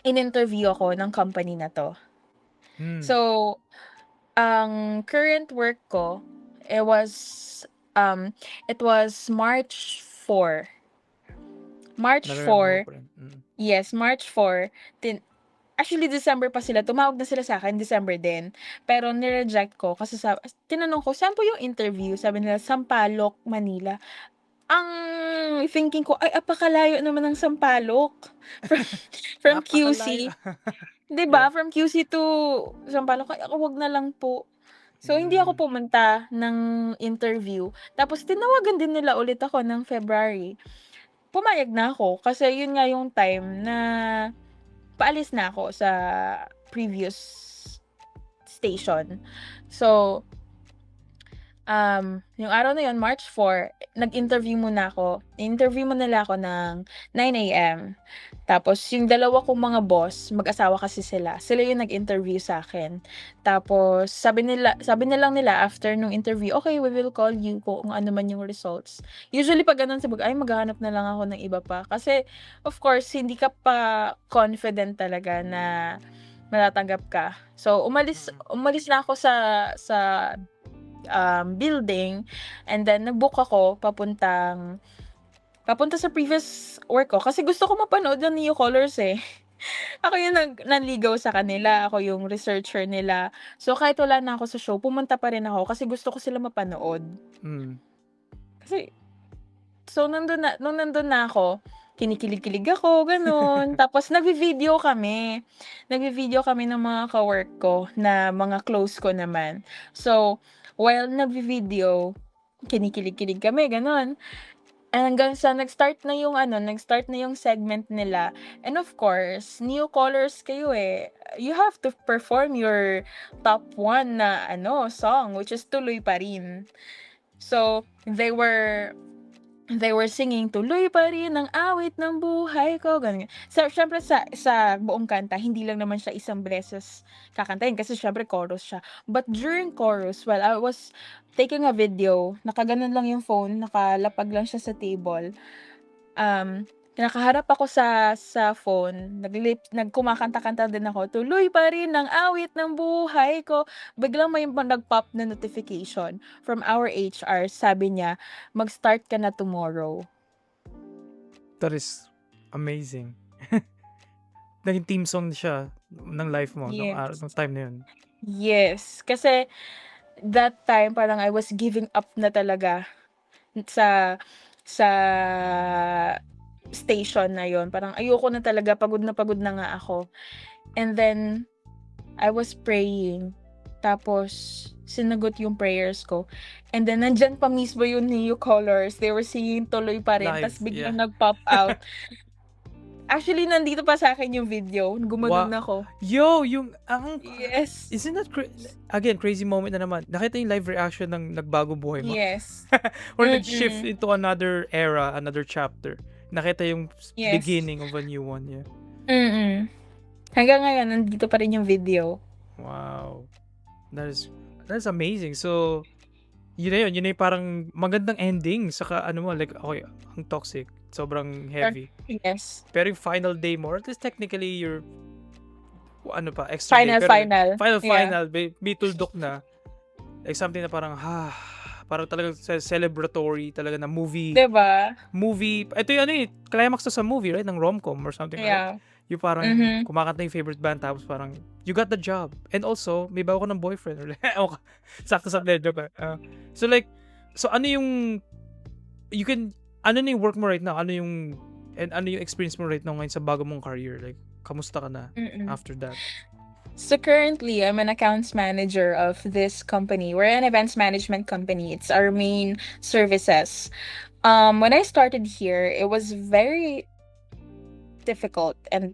in-interview ako ng company na to. So, ang current work ko, it was March 4. Yes, March 4. Actually, December pa sila. Tumawag na sila sa akin, December din. Pero nireject ko kasi tinanong ko, saan po yung interview? Sabi nila, Sampaloc, Manila. Ang thinking ko, ay, apakalayo naman ng Sampaloc. From QC. Diba? Yeah. From QC to Sampaloc. Ay, wag na lang po. So, hindi ako pumunta ng interview. Tapos, tinawagan din nila ulit ako ng February. Pumayag na ako kasi yun nga yung time na paalis na ako sa previous station. So, yung araw na yun, March 4, nag-interview muna ako. Interview mo nila ako ng 9 a.m. Tapos, yung dalawa kong mga boss, mag-asawa kasi sila. Sila yung nag-interview sa akin. Tapos, sabi nilang nila after nung interview, okay, we will call you kung ano man yung results. Usually, pag ganun sabi, ay, maghahanap na lang ako ng iba pa. Kasi, of course, hindi ka pa confident talaga na matatanggap ka. So, umalis na ako sa building, and then nag-book ako papunta sa previous work ko kasi gusto ko mapanood ng New Colors eh. Ako yung nanligaw sa kanila, ako yung researcher nila. So, kahit wala na ako sa show, pumunta pa rin ako kasi gusto ko sila mapanood. Hmm. Kasi so nung nandun na ako, kinikilig-kilig ako, gano'n. Tapos nagvi-video kami. Nagvi-video kami ng mga ka-work ko na mga close ko naman. So, while nagvi-video, kinikilig-kilig kami, gano'n. Hanggang sa nag-start na yung segment nila. And of course, new callers kayo eh. You have to perform your top 1 na song, which is Tuloy Pa Rin. So, they were singing, "Tuloy pa rin ang awit ng buhay ko," ganyan. So, siyempre sa buong kanta, hindi lang naman siya isang beses kakantahin kasi siyempre chorus siya. But during chorus, while I was taking a video, nakaganon lang yung phone, nakalapag lang siya sa table. Nakaharap ako sa phone, kumakanta-kanta din ako, "Tuloy pa rin ang awit ng buhay ko." Biglang may nag-pop na notification from our HR, sabi niya, "Mag-start ka na tomorrow." That is amazing. Naging theme song siya ng life mo Yes. nung time na yun. Yes, kasi that time parang I was giving up na talaga sa sa station na yon. Parang ayoko na talaga, pagod na nga ako. And then I was praying. Tapos sinagot yung prayers ko. And then nandyan pa mismo yung Neo Colors. They were singing Tuloy Pa Rin. Live, Tas biglang yeah. nag-pop out. Actually, nandito pa sa akin yung video. Gumanon ako. Yo, Yes. isn't that again, crazy moment na naman. Nakita yung live reaction ng nagbago buhay mo. Yes. Or nag-shift into another era, another chapter. Nakita yung Yes. beginning of a new one, yeah. Hanggang ngayon, nandito pa rin yung video. Wow. That's amazing. So, yun na yung parang magandang ending. Saka like, okay, ang toxic. Sobrang heavy. Yes. Pero yung final day mo, at least technically you're extra Final, day. Pero final. May tuldok na. Like something na parang, parang talagang celebratory talaga na movie. Diba? Ito yung climax to sa movie, right? Ng rom-com or something. Yeah. Right? Yung parang kumakanta yung favorite band tapos parang you got the job. And also, may bago ka ng boyfriend. Sakto sa joke. So ano yung ano na yung work mo right now? Ano yung experience mo right now ngayon sa bago mong career? Like, kamusta ka na after that? So currently, I'm an accounts manager of this company. We're an events management company. It's our main services. When I started here, it was very difficult and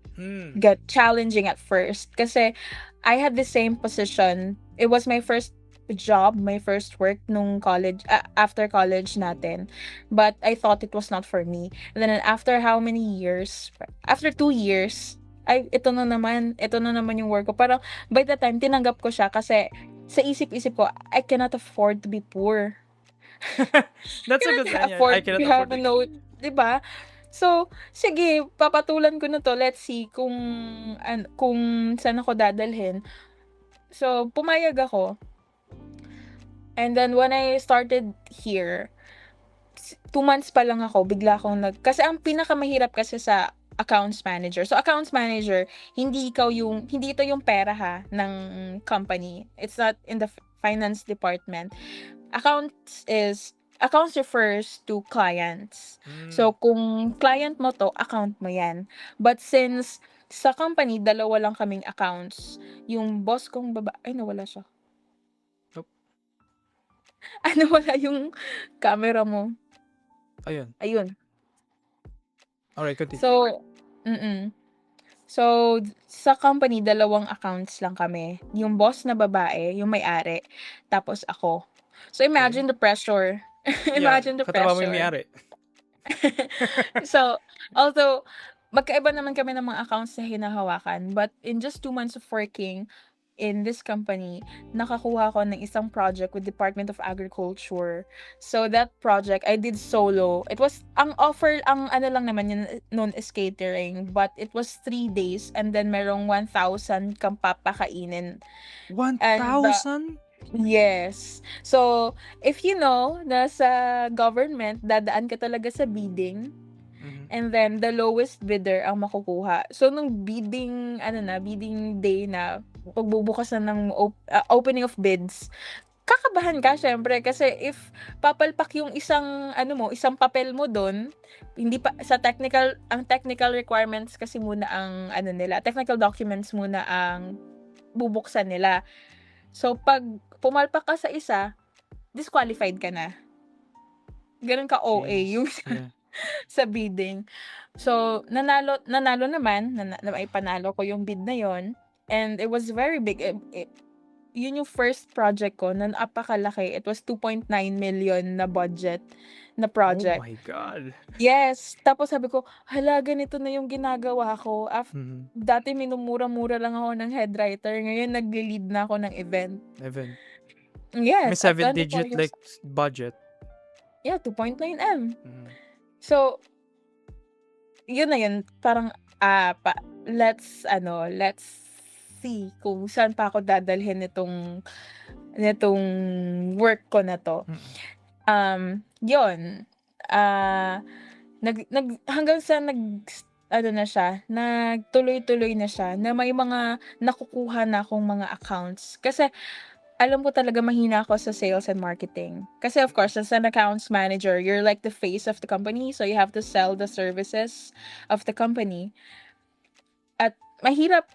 got challenging at first kasi I had the same position. It was my first job, my first work nung college, after college natin. But I thought it was not for me. And then after how many years? After 2 years, ito na naman yung work ko. Parang by the time tinanggap ko siya kasi sa isip-isip ko, I cannot afford to be poor. That's a good line. I cannot afford to be diba? So, sige, papatulan ko na to. Let's see kung saan ako dadalhin. So, pumayag ako. And then when I started here, 2 months pa lang ako, bigla akong kasi ang pinakamahirap kasi sa accounts manager. So, accounts manager, hindi ito yung pera ng company. It's not in the finance department. Accounts refers to clients. So, kung client mo to, account mo yan. But since sa company, 2 lang kaming accounts. Yung boss kong nawala siya. Nope. Wala yung camera mo. Ayun. Alright, continue. So, sa company, 2 accounts lang kami. Yung boss na babae, yung may-ari, tapos ako. So, imagine the pressure. Imagine the katawa mo pressure. yung may-ari. So, although, magkaiba naman kami ng mga accounts na hinahawakan, but in just 2 months of working in this company, nakakuha ko ng isang project with Department of Agriculture. So, that project, I did solo. It was, ang lang naman yun noon is catering, but it was 3 days, and then merong 1,000 kang papakainin. 1,000? Yes. So, if you know, nasa government, dadaan ka talaga sa bidding. And then the lowest bidder ang makukuha. So nung bidding day na, pagbubukas na ng opening of bids, kakabahan ka syempre kasi if papalpak yung isang papel mo dun, hindi pa sa technical requirements kasi muna ang technical documents muna ang bubuksan nila. So pag pumalpak ka sa isa, disqualified ka na. Ganun ka OA yung Yeah. sa bidding. So nanalo naman, panalo ko yung bid na yon, and it was very big. Yun yung first project ko na napakalaki. It was 2.9 million na budget na Oh project. my God. Yes, tapos sabi ko, hala, ganito na yung ginagawa ko. Mhm. Dati minumura-mura lang ako ng head writer, ngayon nagle-lead na ako ng event. May Yes, at 24 7-digit years. like budget. Yeah, 2.9M. Mhm. So, yun na yun. Parang, let's see kung saan pa ako dadalhin nitong work ko na to. Yun. Hanggang sa nagtuloy-tuloy na siya, na may mga nakukuha na akong mga accounts. Kasi, alam ko talaga mahina ako sa sales and marketing. Kasi of course, as an accounts manager, you're like the face of the company, so you have to sell the services of the company. At mahirap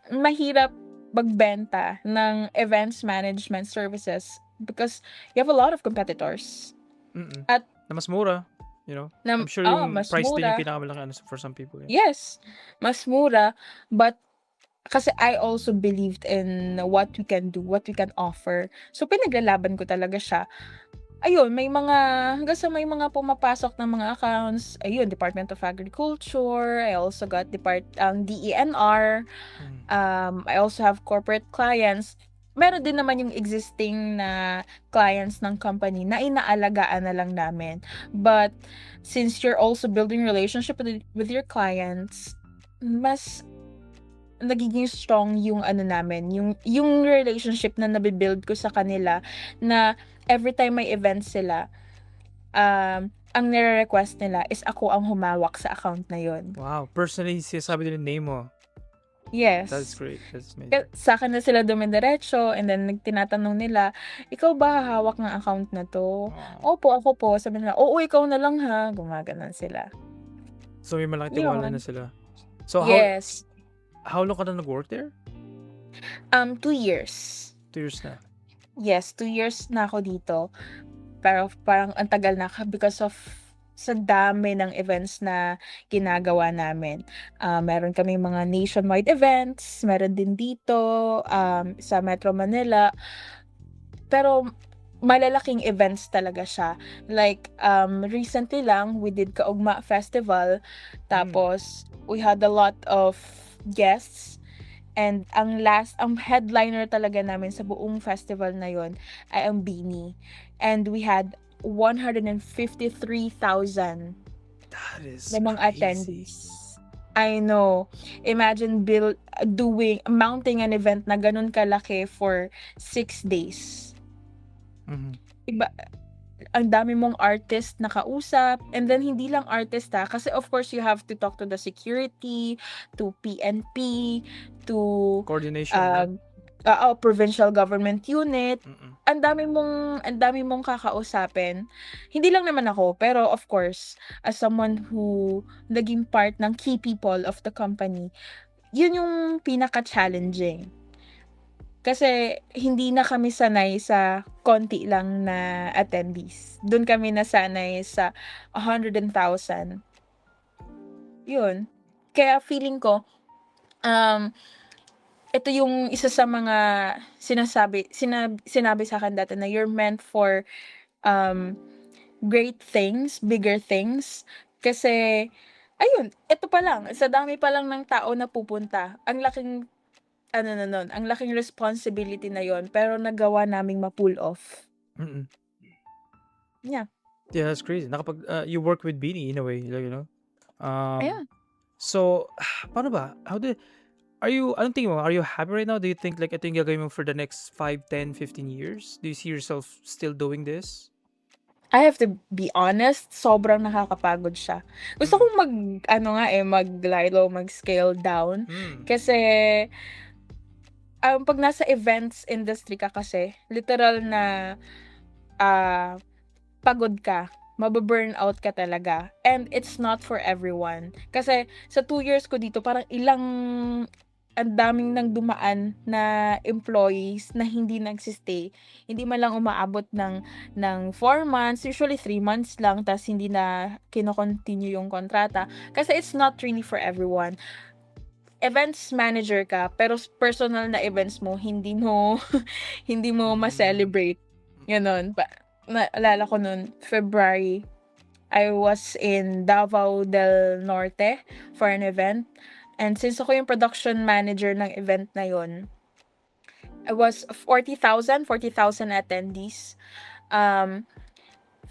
magbenta ng events management services because you have a lot of competitors. At na mas mura, I'm sure yung mas price din yung mura. pinakamalaki for some people. Yes, mas mura, but kasi I also believed in what we can do, what we can offer. So pinaglalaban ko talaga siya. Ayun, hanggang sa may mga pumapasok ng mga accounts, ayun, Department of Agriculture, I also got DENR, I also have corporate clients. Meron din naman yung existing na clients ng company na inaalagaan na lang namin. But since you're also building relationship with your clients, mas nagiging strong yung yung relationship na nabibuild ko sa kanila, na every time may event sila, ang nire-request nila is ako ang humawak sa account na yon. Wow, personally sinasabi nila yung name mo. Yes. That's great. That's amazing. Sa akin na sila dumidiretso, and then tinatanong nila, ikaw ba hawak ng account na to? Opo, ako po. Sabi nila, oo, ikaw na lang ha. Gumaganon sila. So may malaki tiwala na sila. So yes. How long ka na nag-work there? 2 years. 2 years na. Yes, 2 years na ako dito. Pero parang ang tagal na because of sa dami ng events na ginagawa namin. Meron kaming mga nationwide events, meron din dito sa Metro Manila. Pero malalaking events talaga siya. Like recently lang we did Kaugma Festival, tapos we had a lot of guests, and ang headliner talaga namin sa buong festival na yon ay ang BINI, and we had 153,000 That is mga crazy. attendees. I know. Imagine mounting an event na ganun kalaki for 6 days. Iba, ang dami mong artist na kausap, and then hindi lang artist kasi of course you have to talk to the security, to PNP, to coordination, provincial government unit. Ang dami mong kakausapin. Hindi lang naman ako, pero of course, as someone who naging part ng key people of the company, yun yung pinaka-challenging. Kasi hindi na kami sanay sa konti lang na attendees. Doon kami nasanay sa 100,000. Yun. Kaya feeling ko, ito yung isa sa mga sinabi sa akin dati na you're meant for great things, bigger things. Kasi, ayun, ito pa lang, sa dami pa lang ng tao na pupunta, ang laking ang laking responsibility na yon, pero nagawa naming ma-pull off. Yeah. Yeah, that's crazy. You work with BINI in a way, Ayan. So, paano ba? Anong tingin mo? Are you happy right now? Do you think ito yung gagawin mo for the next 5, 10, 15 years? Do you see yourself still doing this? I have to be honest, sobrang nakakapagod siya. Gusto Mm. kong mag-lie low, mag-scale down. Hmm. Kasi, 'pag nasa events industry ka kasi, literal na, ah, pagod ka, mabu-burnout ka talaga, and it's not for everyone. Kasi sa 2 years ko dito parang ang daming nang dumaan na employees na hindi nagsi-stay. Hindi man lang umaabot ng 4 months, usually 3 months lang ta's hindi na kino-continue yung kontrata. Kasi it's not really for everyone. Events manager ka, pero personal na events mo hindi mo hindi mo Hmm. ma-celebrate, gano'n. Naalala ko nun February, I was in Davao del Norte for an event, and since ako yung production manager ng event na yun, I was 40,000 attendees. Um,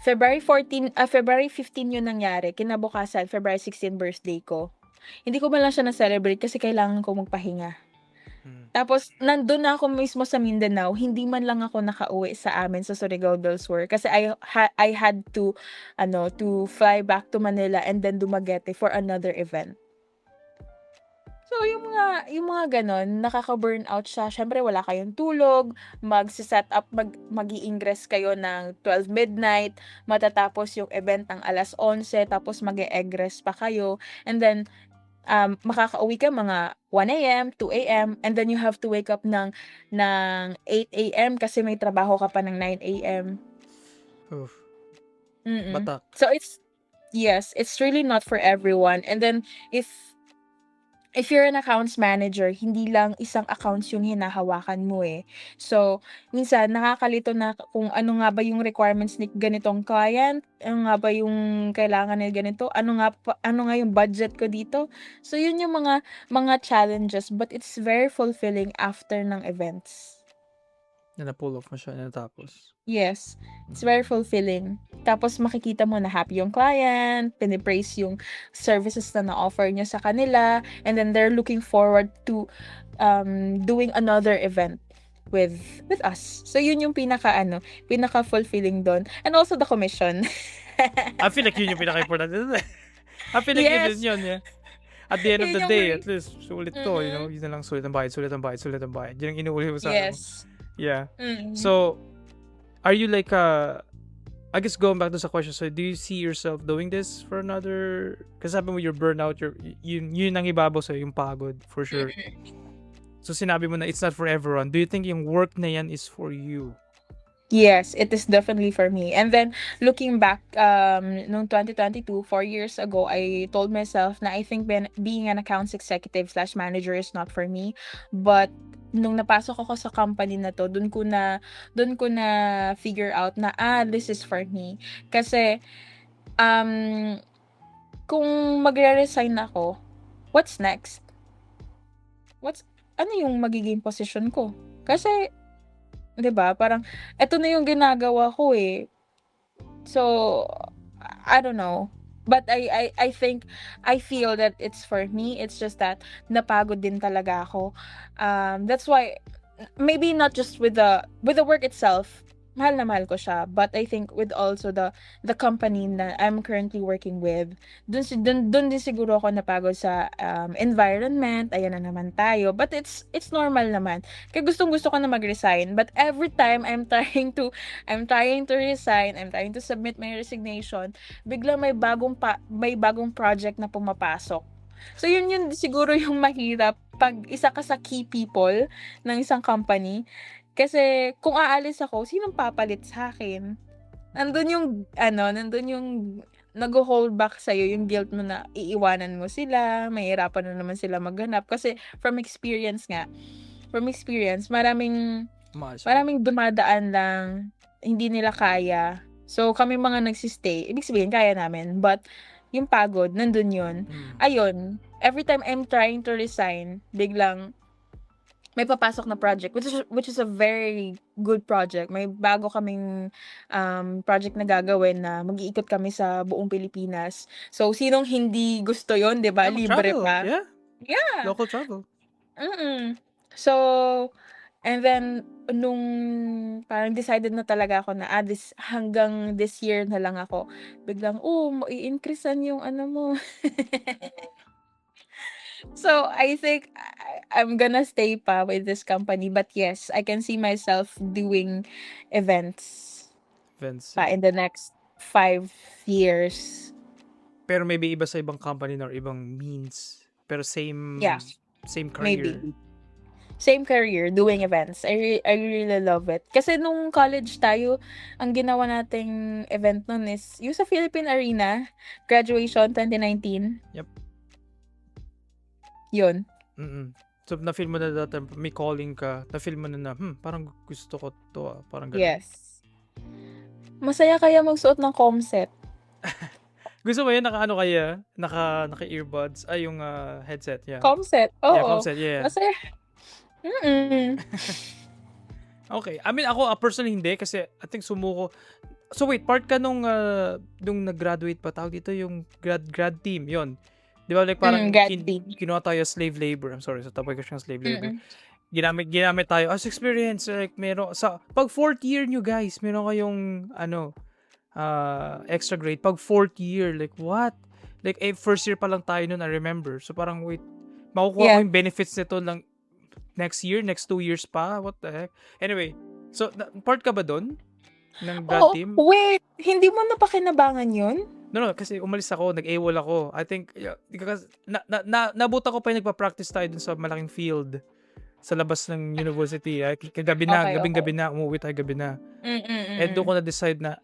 February 15 yun nangyari, kinabukasan February 16 birthday ko. Hindi ko man lang siya na-celebrate kasi kailangan ko magpahinga. Hmm. Tapos nandun na ako mismo sa Mindanao, hindi man lang ako nakauwi sa amin sa Surigao del Sur kasi I had to to fly back to Manila and then Dumaguete for another event. So yung mga gano'n, nakaka-burnout siya. Siyempre wala kayong tulog, magse-set up, mag-i-ingress kayo ng 12 midnight, matatapos yung event ng 11:00 tapos mag-e-egress pa kayo, and then makakauwi ka mga 1 AM, 2 AM, and then you have to wake up ng 8 AM kasi may trabaho ka pa ng 9 AM. Oof. Mm. Batak. So yes, it's really not for everyone. And then if you're an accounts manager, hindi lang isang accounts yung hinahawakan mo, eh. So, minsan nakakalito na kung ano nga ba yung requirements ni ganitong client, ano nga ba yung kailangan ni ganito, ano nga yung budget ko dito. So, yun yung mga challenges, but it's very fulfilling after ng events. Na na-pull off mo siya natapos. Yes, it's very fulfilling. Tapos makikita mo na happy yung client, pini-praise yung services na na-offer niyo sa kanila, and then they're looking forward to doing another event with us. So yun yung pinaka-fulfilling dun, and also the commission. I feel like yun yung pinaka-importante dun, eh. I feel like Yes, yun, yeah. At the end of yun the yung day, at least sulit to, mm. yun na lang, sulit ang bayad, sulit ang bayad, sulit ang bayad. Yun ang inuuli mo sa ano mo. Yes. Yeah. Mm. So, are you like, I guess going back to sa question, so do you see yourself doing this for another, kasi sabi mo you're burnout, yun ang ibabaw sa'yo, yung pagod, for sure. So, sinabi mo na it's not for everyone. Do you think yung work na yan is for you? Yes, it is definitely for me. And then looking back, noong 2022, 4 years ago, I told myself na I think being an accounts executive slash manager is not for me. But nung napasok ako sa company na to, dun ko na figure out na this is for me. Kasi kung magre-resign ako, what's next? Ano yung magiging position ko? Kasi 'di ba, parang eto na yung ginagawa ko, eh. So, I don't know. But I think I feel that it's for me. It's just that napagod din talaga ako. That's why maybe not just with the work itself, mahal na mahal ko siya, but I think with also the company na I'm currently working with, dun din siguro ako napagod sa environment. Ayan na naman tayo. But it's normal naman. Kaya gustong-gusto ko na mag-resign, but every time I'm trying to resign, I'm trying to submit my resignation, biglang may bagong project na pumapasok. So yun siguro yung mahirap 'pag isa ka sa key people ng isang company. Kasi kung aalis ako, sinong papalit sa'kin? Nandun yung nagho-hold back sa'yo yung guilt mo na iiwanan mo sila, mahihirapan na naman sila maghanap. Kasi from experience maraming dumadaan lang, hindi nila kaya. So kami mga nagsi-stay, ibig sabihin kaya namin, but yung pagod nandun yun. Ayun, every time I'm trying to resign, biglang may papasok na project, which is a very good project. May bago kaming project na gagawin na mag-iikot kami sa buong Pilipinas. So sinong hindi gusto yon, 'di ba? Yeah, Libre mag-travel. pa. Yeah, Yeah. local travel. So And then, nung parang decided na talaga ako na, hanggang this year na lang ako. Biglang, i-increasean yung ano mo. So, I think I'm gonna stay pa with this company. But yes, I can see myself doing events Events, pa in the next 5 years. Pero maybe iba sa ibang company or ibang means. Pero Yeah, same maybe. career. Same career, doing events. I really love it. Kasi nung college tayo, ang ginawa nating event nun is yung sa Philippine Arena, graduation 2019. Yep. Yun. So, na-feel mo na dati, may calling ka, na-feel mo na, parang gusto ko to, parang ganun. Yes. Masaya kaya magsuot ng comset. Gusto mo yun, naka-earbuds, yung headset, yeah. Comset, oo. Yeah, comset, yeah. Masaya. Okay. I mean, ako personally hindi kasi I think sumuko. So wait, part ka nung nag-graduate pa, tawag dito yung grad team, yon. Di ba like parang grad team. kinuha tayo slave labor. I'm sorry, sa topic ko siyang slave labor. Ginamit tayo as experience, like meron sa pag fourth year nyo guys, meron kayong extra grade pag fourth year, like what? Like first year pa lang tayo noon, I remember. So parang wait, makukuha ko yung benefits nito lang next year, next 2 years pa, what the heck? Anyway, so part ka ba doon ng grad team? Wait, hindi mo napakinabangan yun? No, kasi umalis ako, nag-AWOL ako. I think, because nabuta ko pa yung nagpa-practice tayo dun sa malaking field sa labas ng university. Gabi na, gabing-gabi na, umuwi tayo gabi na. And doon ko na-decide na,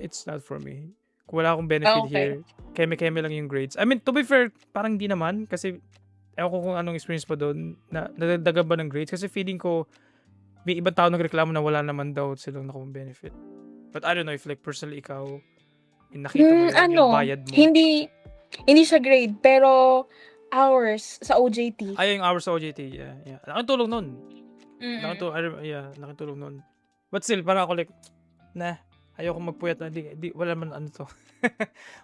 it's not for me. Wala akong benefit here. Keme-keme lang yung grades. I mean, to be fair, parang di naman, kasi ewan ko kung anong experience pa doon, na nadagdagan ba ng grades, kasi feeling ko, may ibang tao nagreklamo na wala naman daw silang nakuha benefit. But I don't know if like personally ikaw, nakita mo yung bayad mo. Hindi siya grade, pero hours sa OJT. Ay, yung hours sa OJT, yeah. Nakitulong nun. Nakitulong nun. But still, parang ako like, ayoko magpuyat na, wala man ano to.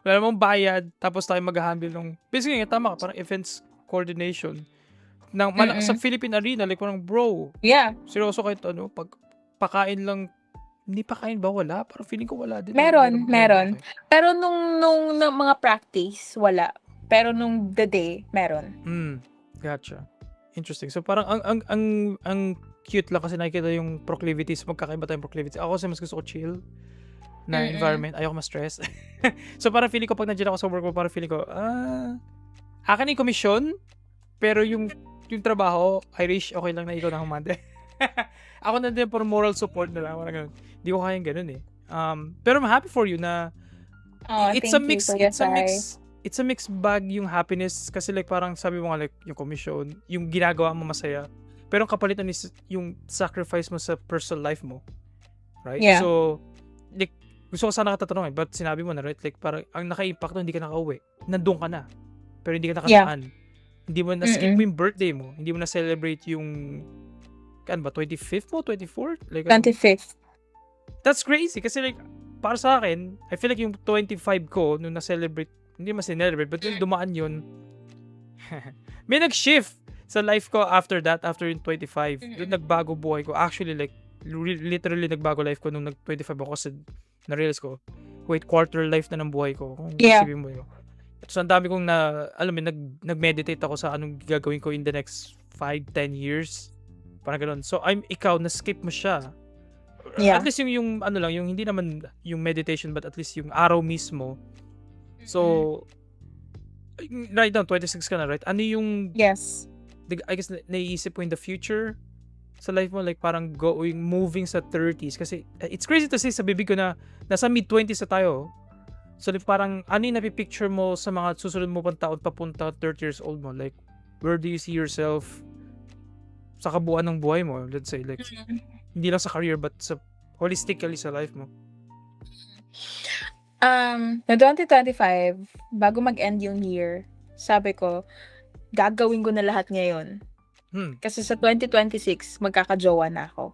Wala namang bayad, tapos tayo mag-handle ng, basically, tama ka, parang events coordination. Sa Philippine Arena, like parang bro. Yeah. Seryoso kahit pag pakain lang, hindi pakain ba wala? Parang feeling ko wala din. Meron. Okay. Pero nung mga practice, wala. Pero nung the day, meron. Gotcha. Interesting. So parang ang cute lang kasi nakikita yung proclivities, magkakaiba tayong proclivities. Ako kasi mas gusto ko chill na environment. Ayoko ma-stress. So parang feeling ko pag nandiyan ako sa work ko, parang feeling ko, akin yung commission, pero yung trabaho, I wish okay lang na ikaw na humanda. Ako na din for moral support na lang. Parang ganun. Hindi ko kayang ganun eh. Pero I'm happy for you na it's a mix bag yung happiness kasi like parang sabi mo nga like yung commission, yung ginagawa mo masaya. Pero ang kapalitan is yung sacrifice mo sa personal life mo. Right? Yeah. So, like, gusto ko sana katatanong but sinabi mo na, right? Like, parang ang naka-impact hindi ka nakauwi. Nandun ka na. Pero hindi ka nakasaan. Hindi mo na-skip mo yung birthday mo. Hindi mo na-celebrate yung 25th mo? 24th? Like, 25th. That's crazy. Kasi like, para sa akin, I feel like yung 25 ko, nung na-celebrate, hindi ma-celebrate, but yung dumaan yun, may nag-shift sa life ko after yung 25. Doon nagbago buhay ko. Actually, like, literally nagbago life ko nung nag-25 ako kasi na-realize ko, wait, quarter life na ng buhay ko. Kung isipin mo yun. So, ang dami kong nag-meditate ako sa anong gagawin ko in the next 5-10 years. Parang ganun. So, ikaw, na-skip mo siya. Yeah. At least yung hindi naman yung meditation, but at least yung araw mismo. So, right now, 26 ka na, right? Ano yung... Yes. I guess, naiisip mo in the future sa life mo, like parang moving sa 30s. Kasi, it's crazy to say sa bibig ko na nasa mid-20s na tayo. So, like, parang ano yung napipicture mo sa mga susunod mo pang taon papunta 30 years old mo? Like, where do you see yourself sa kabuuan ng buhay mo? Let's say, like, hindi lang sa career, but sa holistically sa life mo. Na 2025, bago mag-end yung year, sabi ko, gagawin ko na lahat ngayon. Kasi sa 2026, magkakajowa na ako.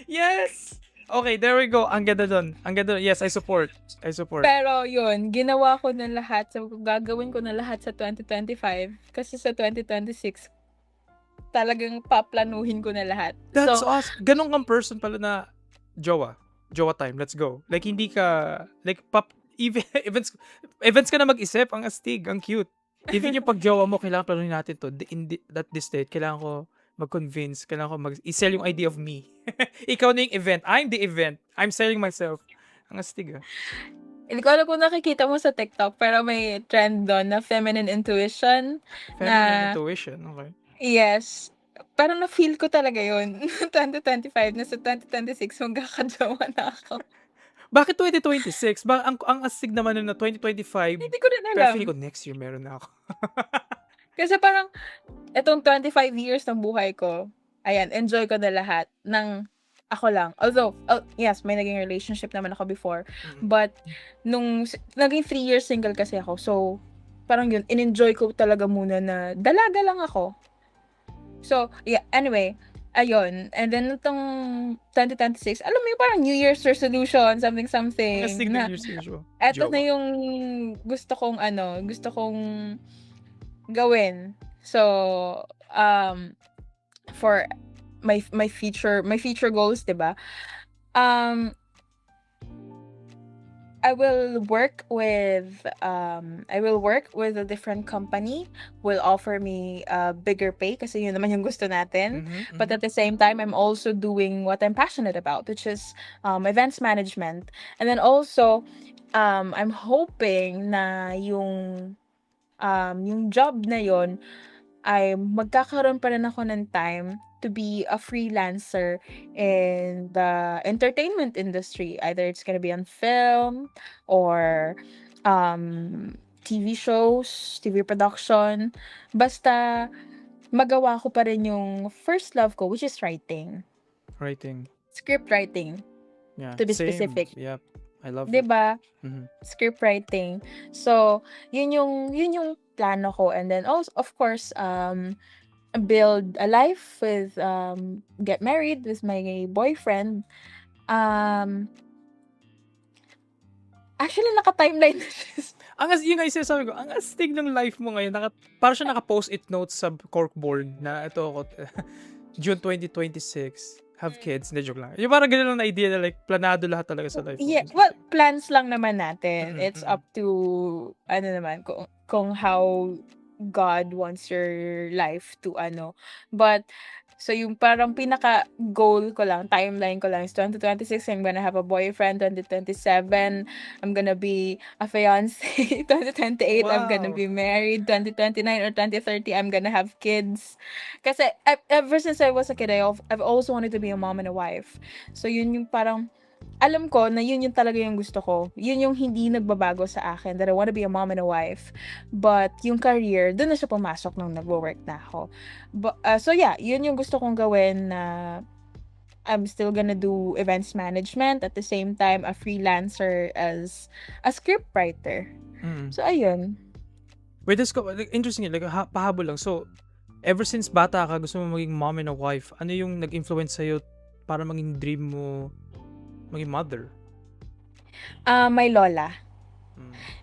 Yes! Okay, there we go. Ang ganda dun. Yes, I support. Pero yun, ginawa ko na lahat. So, gagawin ko na lahat sa 2025. Kasi sa 2026, talagang paplanuhin ko na lahat. That's So, awesome. Ganun kang person pala na jowa. Jowa time, let's go. Like, hindi ka, like, events ka na mag-isip, ang astig, ang cute. Even yung pag-jowa mo, kailangan planuhin natin to. At this date, kailangan ko mag-convince, kailangan ko i-sell yung idea of me. Ikaw na yung event. I'm the event. I'm selling myself. Ang astig, ah. hindi ko alam kung nakikita mo sa TikTok, pero may trend doon na feminine intuition. Feminine intuition, okay. Yes. Parang na-feel ko talaga yun. 2025 na sa 2026 magkakajowa na ako. Bakit 2026? Ang astig naman nun na 2025. Hindi ko rin Pero alam. feeling ko next year meron na ako. Kasi parang etong 25 years ng buhay ko, ayan, enjoy ko na lahat ng ako lang. Although, yes, may naging relationship naman ako before. But, nung naging 3 years single kasi ako. So, parang yun, in-enjoy ko talaga muna na dalaga lang ako. So, yeah, anyway, ayun. And then, itong 2026, alam mo yung parang New Year's resolution, something. Astig na New Year's resolution. Eto na yung gusto kong gawin. So, for my future goals, 'di ba? I will work with a different company, will offer me a bigger pay kasi yun naman yung gusto natin. But at the same time, I'm also doing what I'm passionate about, which is events management. And then also, I'm hoping na yung job na yon ay magkakaroon pa rin ako ng time to be a freelancer in the entertainment industry. Either it's gonna be on film or TV shows, TV production. Basta magawa ko pa rin yung first love ko, which is writing. Script writing. Yeah, to be same. specific. Yep. I love it. Diba? Mhm. Script writing. So, yun yung plano ko. And then also, of course, build a life with, get married with my boyfriend. Actually, naka-timeline na siya. Yun nga yung sinasabi ko, ang astig ng life mo ngayon. Parang siya naka-post-it notes sa corkboard na ito ako, June 2026, have kids. Hindi, joke lang. Yung parang ganun lang na idea na like, planado lahat talaga sa life mo. Yeah, well, plans lang naman natin. It's up to, kung how God wants your life to But, so yung parang pinaka-goal ko lang, timeline ko lang is 2026, I'm gonna have a boyfriend. 2027, I'm gonna be a fiancé. 2028, I'm gonna be married. 2029 or 2030, I'm gonna have kids. Kasi, ever since I was a kid, I've also wanted to be a mom and a wife. So, yun yung parang, alam ko na yun yung talaga yung gusto ko. Yun yung hindi nagbabago sa akin, that I want to be a mom and a wife. But yung career, doon na siya pumasok nung nagwo-work na ako. So yeah, yun yung gusto kong gawin na I'm still gonna do events management, at the same time a freelancer as a scriptwriter. So ayun. Wait, interesting yun. Like, pahabol lang. So, ever since bata ka, gusto mo maging mom and a wife, ano yung nag-influence sa'yo para maging dream mo maging mother? My lola.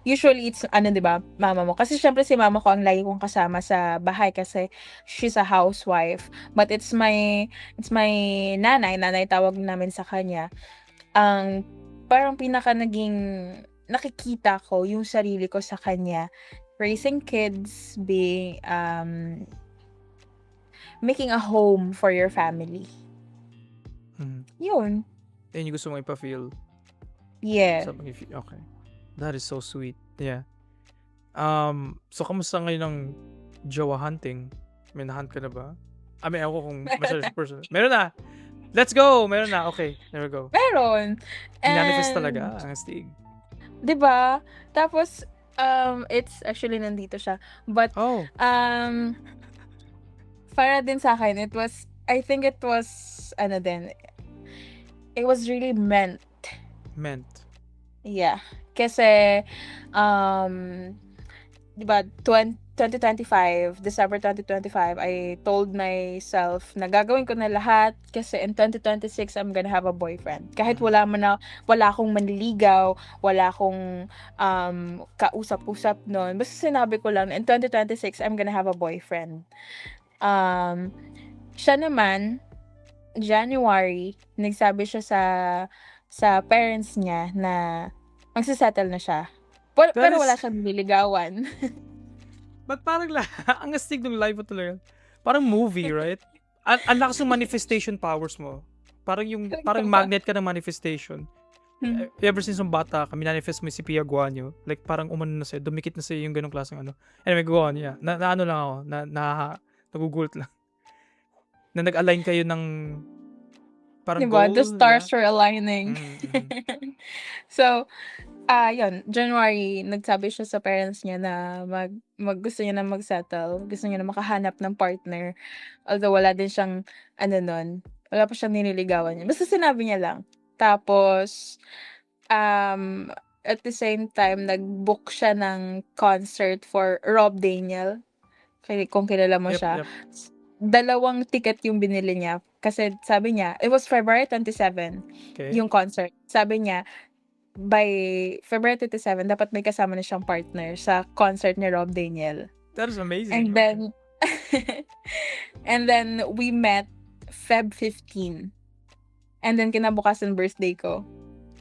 Usually it's diba, mama mo. Kasi syempre si mama ko ang lagi kong kasama sa bahay kasi she's a housewife. But it's my nanay tawag namin sa kanya. Ang parang pinaka naging nakikita ko yung sarili ko sa kanya, raising kids, being making a home for your family. Yun. Yun yung gusto mong ipa-feel. Yeah. Okay. That is so sweet. Yeah. So, kamusta ngayon ang jowa hunting? May na-hunt ka na ba? I mean, ako kung masyadong personal. Meron na! Let's go! Meron na. Okay, there we go. Meron. Manifest talaga. Ang astig. Diba? Tapos, it's actually nandito siya. But, para din sa akin, I think it was, it was really meant. Yeah. Kasi, diba, December 2025, I told myself na gagawin ko na lahat kasi in 2026, I'm gonna have a boyfriend. Kahit wala akong manliligaw, wala akong kausap-usap nun. Basta sinabi ko lang, in 2026, I'm gonna have a boyfriend. Um, siya naman, January, nagsabi siya sa parents niya na magse-settle na siya. That Pero wala is siyang nililigawan. Ba't parang ang astig nung live mo talaga. Parang movie, right? Ang lakas ng manifestation powers mo. Parang Talaga ba? magnet ka ng manifestation. Hmm. Ever since nung bata ka, manifest mo si Pia Guanyo. Like, parang umano na sa'yo, dumikit na sa'yo yung ganong klaseng ano. Anyway, go on, yeah. Na ano lang ako, nagugulat lang. Na nag-align kayo ng parang 'Di ba, the goal, yeah. stars were aligning. Mm-hmm. So, yun, January, nagsabi siya sa parents niya na gusto niya na mag-settle, gusto niya na makahanap ng partner. Although wala din siyang ano nun, wala pa siyang nililigawan niya. Basta sinabi niya lang. Tapos, um, at the same time, nag-book siya ng concert for Rob Daniel. Kung kilala mo Yep, siya. yep. 2 ticket yung binili niya. Kasi sabi niya, it was February 27, Okay. yung concert. Sabi niya, by February 27, dapat may kasama na siyang partner sa concert ni Rob Daniel. That is amazing. And then, and then we met Feb 15. And then kinabukasan birthday ko.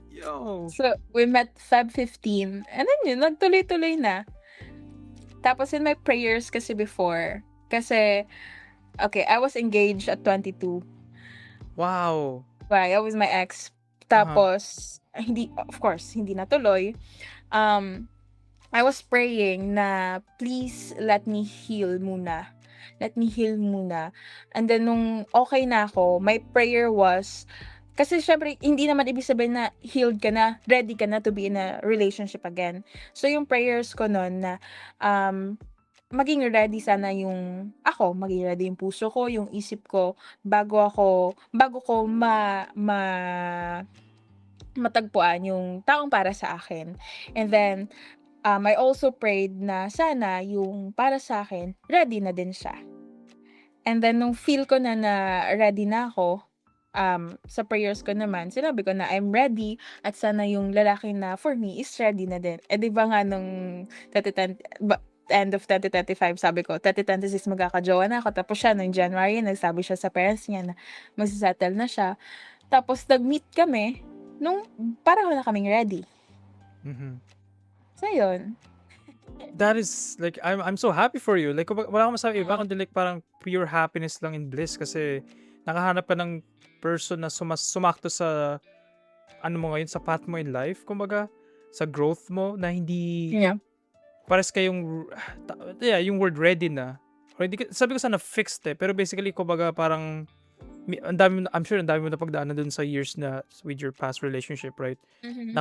Yo. So, we met Feb 15. And then yun, nagtuloy-tuloy na. Tapos in my prayers kasi before, kasi, okay, I was engaged at 22. Wow. Right, I was my ex. Tapos, of course, hindi natuloy. I was praying na please let me heal muna. Let me heal muna. And then nung okay na ako, my prayer was, kasi syempre hindi naman ibig sabihin na healed ka na, ready ka na to be in a relationship again. So yung prayers ko noon na maging ready sana maging ready yung puso ko, yung isip ko bago ko matagpuan yung taong para sa akin. And then I also prayed na sana yung para sa akin, ready na din siya. And then nung feel ko na ready na ako, sa prayers ko naman, sinabi ko na I'm ready at sana yung lalaki na for me is ready na din. Eh di ba nga nung end of 2025, sabi ko, 2026 magkakajowa na ako. Tapos siya, nung January, nagsabi siya sa parents niya na magsisettle na siya. Tapos nag-meet kami, nung parang na kaming ready. Mm-hmm. So, yun. That is, like, I'm so happy for you. Like, wala akong masabi iba, kundi like, parang pure happiness lang in bliss kasi nakahanap ka ng person na sumakto sa ano mo ngayon, sa path mo in life, kumbaga, sa growth mo na hindi pares kayong yung word ready na. Or hindi sabi ko sana fixed pero basically kumbaga parang I'm sure ang dami mo na pagdaanan dun sa years na with your past relationship, right? Mhm.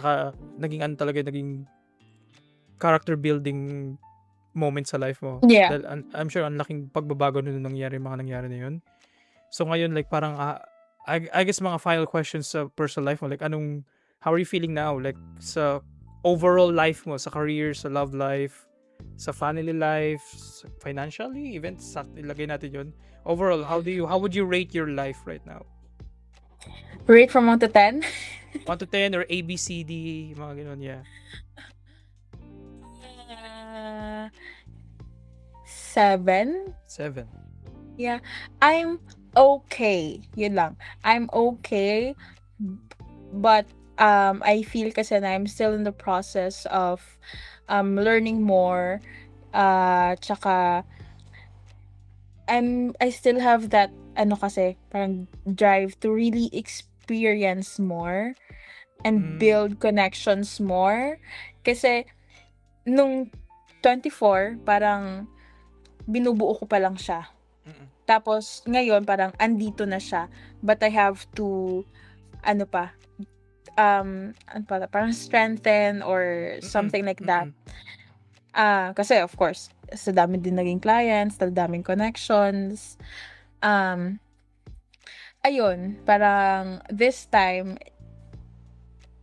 Naging ano talaga, naging character building moment sa life mo. Yeah. Dahil I'm sure ang laking pagbabago nung mga nangyari na yun. So ngayon, like parang I guess mga final questions sa personal life mo, like how are you feeling now? Like sa overall life mo, sa career, sa love life, sa family life, financially, even ilagay natin yun. Overall, how would you rate your life right now? Rate from 1 to 10? 1 to 10 or A, B, C, D, mga ganun, yeah. 7? 7. Yeah. I'm okay. Yun lang. I'm okay. But I feel kasi na I'm still in the process of learning more. Tsaka I still have that kasi parang drive to really experience more and build connections more. Kasi nung 24, parang binubuo ko pa lang siya. Tapos ngayon parang andito na siya, but I have to parang strengthen or something like that. Kasi of course, sa dami din naging clients, sa daming connections. Ayun, parang this time,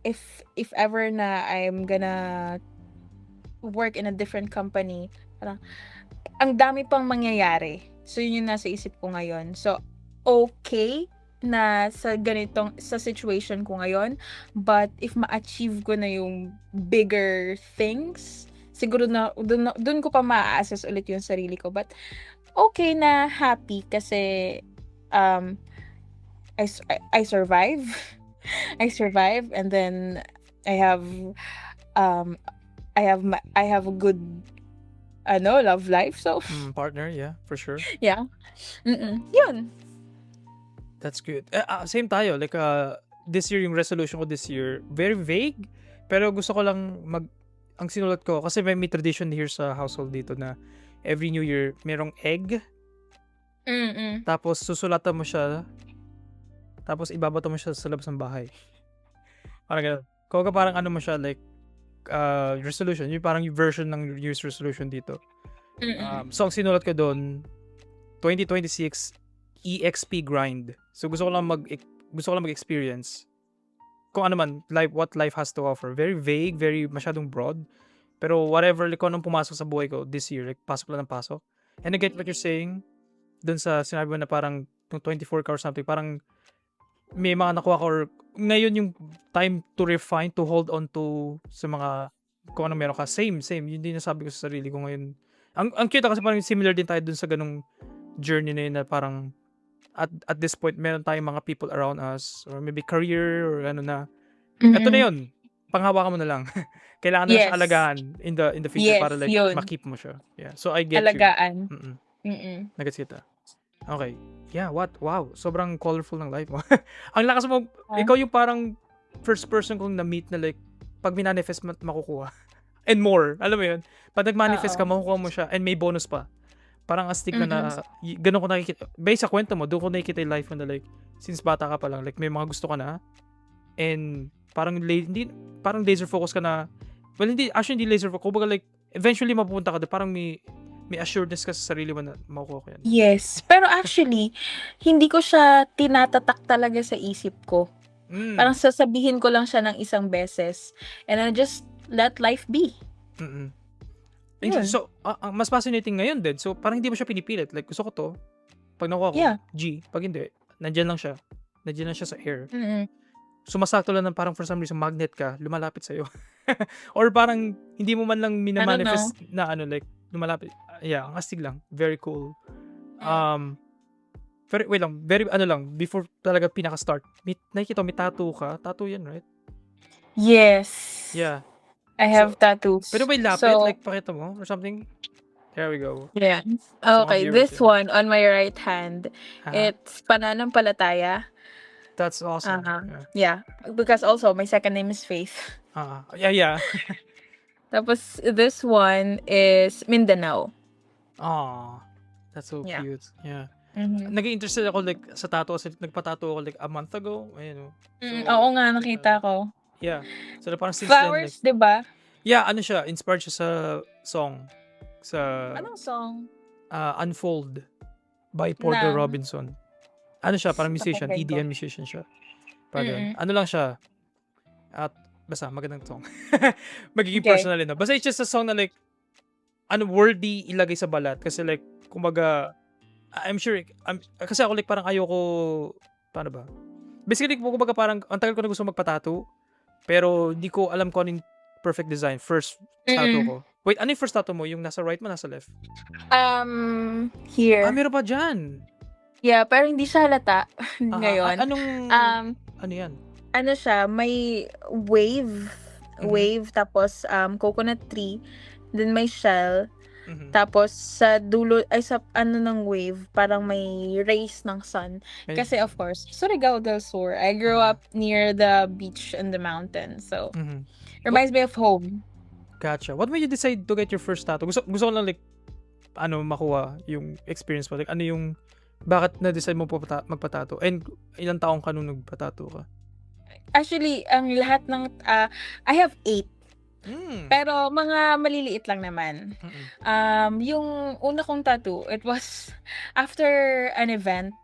if ever na I'm gonna work in a different company, parang ang dami pang mangyayari. So yun yung nasa isip ko ngayon. So okay na sa situation ko ngayon, but if ma-achieve ko na yung bigger things, siguro na dun ko pa ma-assess ulit yung sarili ko. But okay na happy kasi, um, I survive. I survive and then I have, um, I have a good love life. So, Partner, yeah, for sure. yeah. Yun. That's good. Same tayo. Like, this year, yung resolution ko this year, very vague. Pero gusto ko lang ang sinulat ko, kasi may tradition here sa household dito na every New Year, merong egg. Tapos, susulatan mo siya. Tapos, ibabato mo siya sa labas ng bahay. Parang ganun. Kung parang ano mo siya, like, resolution. Yung parang yung version ng New Year's resolution dito. So, ang sinulat ko doon, 2026, EXP grind. So, gusto ko lang mag-experience kung ano man, what life has to offer. Very vague, very masyadong broad. Pero whatever, like, kung anong pumasok sa buhay ko this year, like, pasok lang ng pasok. And I get what you're saying, dun sa sinabi mo na parang, yung 24 ka or something, parang, may mga nakuha ko, or ngayon yung time to refine, to hold on to, sa mga, kung ano meron ka. Same. Yun din nasabi ko sa sarili ko ngayon. Ang cute kasi parang similar din tayo dun sa ganung journey na yun, na parang, at this point, meron tayong mga people around us, or maybe career, or ano na. Ito na yun. Panghawakan mo na lang. Kailangan na siya alagaan in the future para like yun. makip mo siya. Yeah. So I get Alagaan. you. Nagets kita. Okay. Yeah, wow. Sobrang colorful ng life mo. Ang lakas mo. Ikaw yung parang first person kong na-meet na like pag minanifest mo, makukuha. And more. Alam mo yun? Pag nag-manifest ka, makukuha mo siya. And may bonus pa. Parang astig na ganun ko nakikita. Based sa kwento mo, doon ko nakikita yung life mo na like, since bata ka pa lang, like may mga gusto ka na. And parang parang laser focus ka na. Well, hindi laser focus. Kumbaga like, eventually mapupunta ka doon. Parang may assuredness ka sa sarili mo na makukuha ko yan. Yes. Pero actually, hindi ko siya tinatatak talaga sa isip ko. Parang sasabihin ko lang siya ng isang beses. And I just let life be. So, mas fascinating ngayon din. So, parang hindi mo siya pinipilit. Like, gusto ko to. Pag nakuha ko, G. Pag hindi, nandyan lang siya. Nandyan lang siya sa air. Sumasakto lang ng parang for some reason, magnet ka, lumalapit sa'yo. Or parang, hindi mo man lang minamanifest na like, lumalapit. Yeah, ang astig lang. Very cool. Pero, wait lang. Before talaga pinaka-start. Nakikita may tattoo ka. Tattoo yan, right? Yes. Yeah. I have tattoos. Pero may lapit, like pakita mo or something? There we go. Yeah. Okay, this one on my right hand, it's pananampalataya. That's awesome. Yeah, because also my second name is Faith. Yeah. Tapos this one is Mindanao. That's so cute. Yeah. Mhm. Naging interested ako like sa tattoo kasi nagpa-tattoo ako like a month ago. Ayun. Oo nga, nakita ko. Yeah. So parang since Flowers, then, like, 'di ba? yeah, ano siya, inspired siya sa song. Anong song? Unfold by Porter Ng? Robinson. Ano siya, parang musician, Pakinggan ko. EDM musician siya. Parang ano lang siya. At basta magandang song. Magiging Okay. personal na. Basta it's just a song na like worthy ilagay sa balat kasi like kumbaga I'm sure kasi ako like parang ayoko paano ba? Basically kumbaga parang ang tagal ko na gusto magpa-tattoo pero hindi ko alam kung ano yung perfect design. First tattoo ko. Wait, ano yung first tattoo mo? Yung nasa right mo, nasa left? Here. Meron pa dyan. Yeah, pero hindi siya halata ngayon. Ano yan? Ano siya, may wave, tapos coconut tree, then may shell, tapos sa dulo, ay sa ano ng wave, parang may rays ng sun. Kasi of course, Surigao del Sur, I grew up near the beach and the mountain, so reminds me of home. Gotcha. What made you decide to get your first tattoo? Gusto ko lang like, makuha yung experience mo. Like, ano yung, bakit na-decide mo magpa-tattoo? And ilang taong ka nung nagpa-tattoo ka? Actually, ang lahat ng, I have 8. Pero mga maliliit lang naman. Yung una kong tattoo, it was after an event.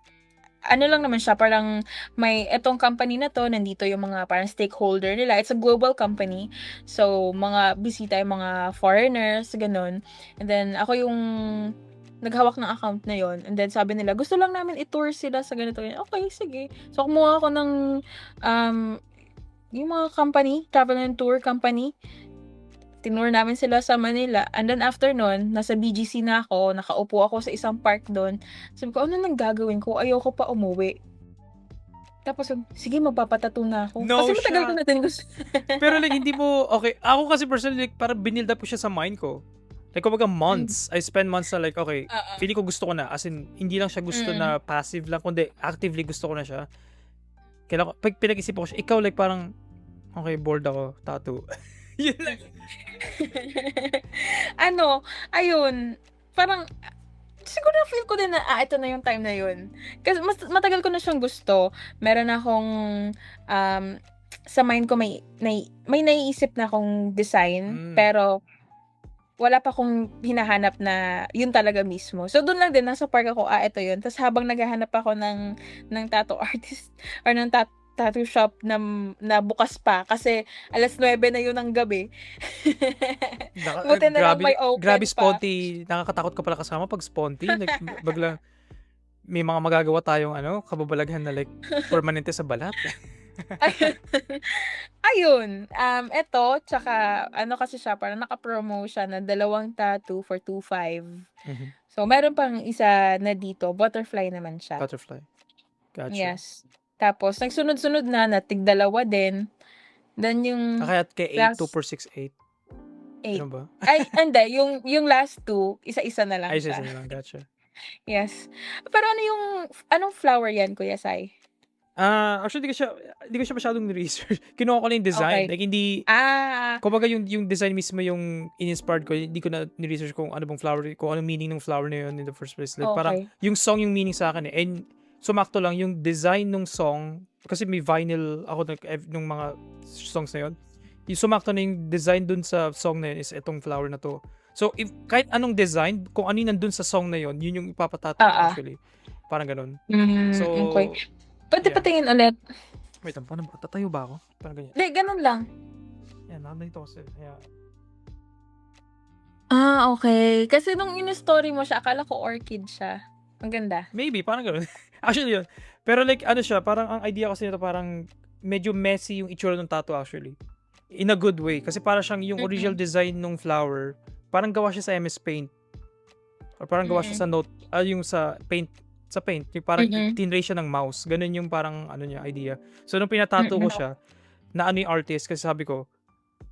Ano lang naman siya, parang may etong company na to, nandito yung mga parang stakeholder nila. It's a global company. So, mga bisita yung mga foreigners, ganun. And then, ako yung naghawak ng account na yon. And then, sabi nila, gusto lang namin i-tour sila sa ganito. Okay, sige. So, kumuha ako ng yung mga company, travel and tour company. tinur namin sila sa Manila. And then after nun, nasa BGC na ako, nakaupo ako sa isang park doon. Sabi ko, ano nang gagawin ko? Ayoko pa umuwi. Tapos, sige, magpapatattoo na ako. No Kasi matagal siya. ko na din gusto. Pero like, hindi mo, okay, ako kasi personally, like, parang binild up ko siya sa mind ko. Like, kumbaga months. I spend months na like, okay, feeling ko gusto ko na. As in, hindi lang siya gusto na passive lang, kundi actively gusto ko na siya. Kailangan, pag pinag-isip ko siya, ikaw like parang, okay, bored ako, tattoo. Yun lang. Ayun, parang, siguro feel ko din na, ito na yung time na yun. Kasi matagal ko na siyang gusto. Meron akong, sa mind ko may naiisip na akong design, pero, wala pa akong hinahanap na yun talaga mismo. So, doon lang din, nasa park ako, ito yun. Tapos habang naghahanap ako ng tattoo artist or ng tattoo shop na bukas pa kasi 9:00 na yun ng gabi. Buti na lang may open Grabe pa. sponty. Nakakatakot ka pala kasama pag sponty. Like, bagla, may mga magagawa tayong kababalaghan na like permanente sa balat. Ayun, eto, tsaka kasi siya, parang naka-promo siya na 2 tattoo for 2.5. So, meron pang isa na dito, butterfly naman siya. Butterfly. Gotcha. Yes. Tapos, nagsunod-sunod na tig-2 din. Then yung Kaya kay 8, 2 for 6, 8. 8. Ano ba? Ay, hindi. Yung last 2, isa-isa na lang Ay, siya. isa na lang. Gotcha. Yes. Pero anong flower yan, Kuya Sai? Actually, di ko siya masyadong research. Kinuha ko lang yung design. Okay. Like, hindi, kumbaga yung design mismo yung in-inspired ko, hindi ko na ni-research kung ano bang flower, kung anong meaning ng flower na yun in the first place. Like, parang, yung song yung meaning sa akin eh. And, sumakto lang, yung design ng song, kasi may vinyl ako nung mga songs na yun. Yung sumakto na yung design dun sa song na yun is itong flower na to. So, kahit anong design, kung ano yung nandun sa song na yun, yun yung ipapatato actually. Parang ganun. So, okay. Pwede patingin ulit. Wait, paano ba? Tatayo ba ako? Parang ganyan. Hindi, ganun lang. Yan, nandito kasi. Yeah. Okay. Kasi nung in-story mo siya, akala ko orchid siya. Ang ganda. Maybe, parang ganun. Actually yun. Pero like, siya, parang ang idea kasi nito parang medyo messy yung itsura ng tattoo actually. In a good way. Kasi parang siyang yung original design ng flower, parang gawa siya sa MS Paint. Or parang gawa siya sa note, yung sa paint, yung parang tinray siya ng mouse. Ganun yung parang idea. So nung pinatato ko siya, na yung artist, kasi sabi ko,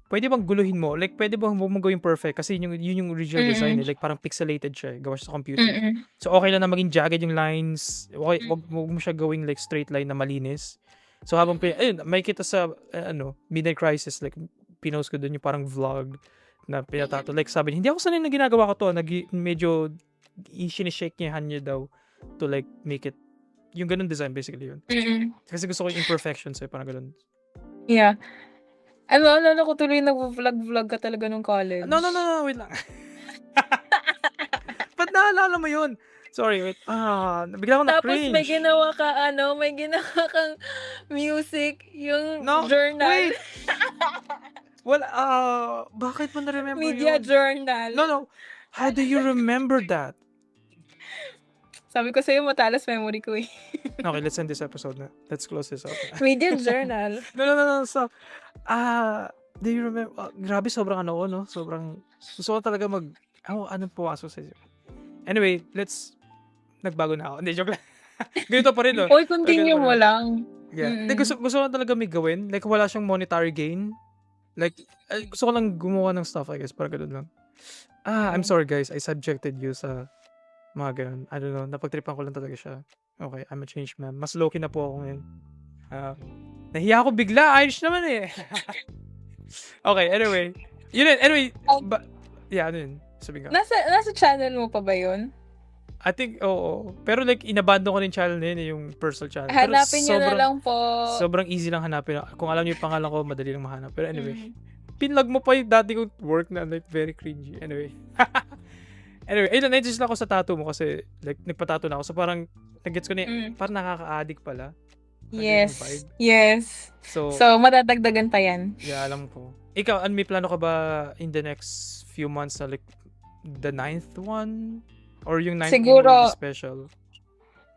pwede bang guluhin mo? Like, pwede bang mo gawin perfect? Kasi yun yung original design eh. Like, parang pixelated siya eh. Gawa siya sa computer. So, okay lang na maging jagged yung lines. Okay, wag mo siya gawing like straight line na malinis. So, habang may kita sa, Midnight Crisis, like, pinost ko dun yung parang vlog na pinatato. Like, sabi, hindi ako sanay na ginagawa ko to. Medyo, sinishake niya hand niya daw to like, make it, yung ganun design, basically yun. Kasi gusto ko yung imperfections eh, parang ganun. Yeah. Alala ko tuloy nag-vlog ka talaga nung college. No, wait lang. Ba't naalala mo yun? Sorry, wait. Bigla ko na-cringe. Tapos may ginawa kang music, yung journal. Wait. Well, bakit mo na-remember Media yun? journal. No. How do you remember that? Sabi ko sa'yo, matalas memory ko eh. Okay, let's end this episode na. Let's close this up. Media journal. No. Stop. Do you remember? Grabe, sobrang no? Sobrang, gusto ko talaga anong pumasok sa isip. Anyway, nagbago na ako. Hindi, joke lang. Ganito pa rin, no? Uy, continue mo lang. Yeah. Gusto ko lang talaga may gawin. Like, wala siyang monetary gain. Like, gusto ko lang gumawa ng stuff, I guess. Parang ganun lang. I'm sorry, guys. I subjected you sa mga ganun. I don't know. Napagtripan ko lang talaga siya. Okay, I'm a changed man. Mas low-key na po ako ngayon. Nahiya ako bigla. Irish naman eh. Okay, anyway. Yun. Anyway. Ano yun? Sabi nga. Nasa channel mo pa ba yun? I think, oo. Pero like, inabandon ko rin channel na yun, yung personal channel. Hanapin nyo na lang po. Sobrang easy lang hanapin. Kung alam nyo yung pangalan ko, madali lang mahanap. Pero anyway, pinlog mo pa yung dati kong work na like very cringy. Anyway. Ayun, na-interest lang ako sa tattoo mo kasi like, nagpa-tattoo na ako. So parang, nag-gets ko na parang nakaka-addict pala. Yes. So, madadagdagan pa yan. Yeah, alam ko. Ikaw, may plano ka ba in the next few months na like, the 9th one? Or yung 9th Siguro, special?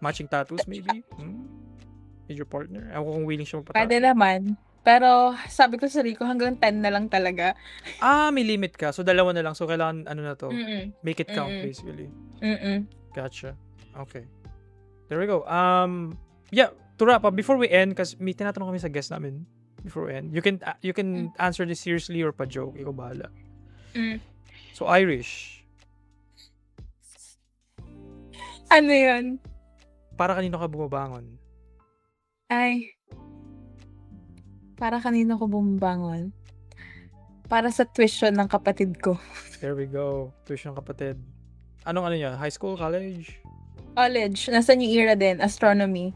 Matching tattoos maybe? With your partner? Ako kung willing siya magpa-tattoo. Pero sabi ko sa sarili ko hanggang 10 na lang talaga. May limit ka. So, 2 na lang. So, kailangan, ano na to? Mm. Make it count, basically. Mm. Gotcha. Okay. There we go. Yeah, to wrap up, before we end, kasi may tinatanong kami sa guest namin before we end. You can answer this seriously or pa-joke. Ikaw bahala. So, Irish. Ano yun? Para kanino ka bumabangon? Ay. Para kanino ko bumabangon? Para sa tuition ng kapatid ko. There we go. Tuition ng kapatid. Anong ano niya? High school? College? College. Nasa New Era din. Astronomy.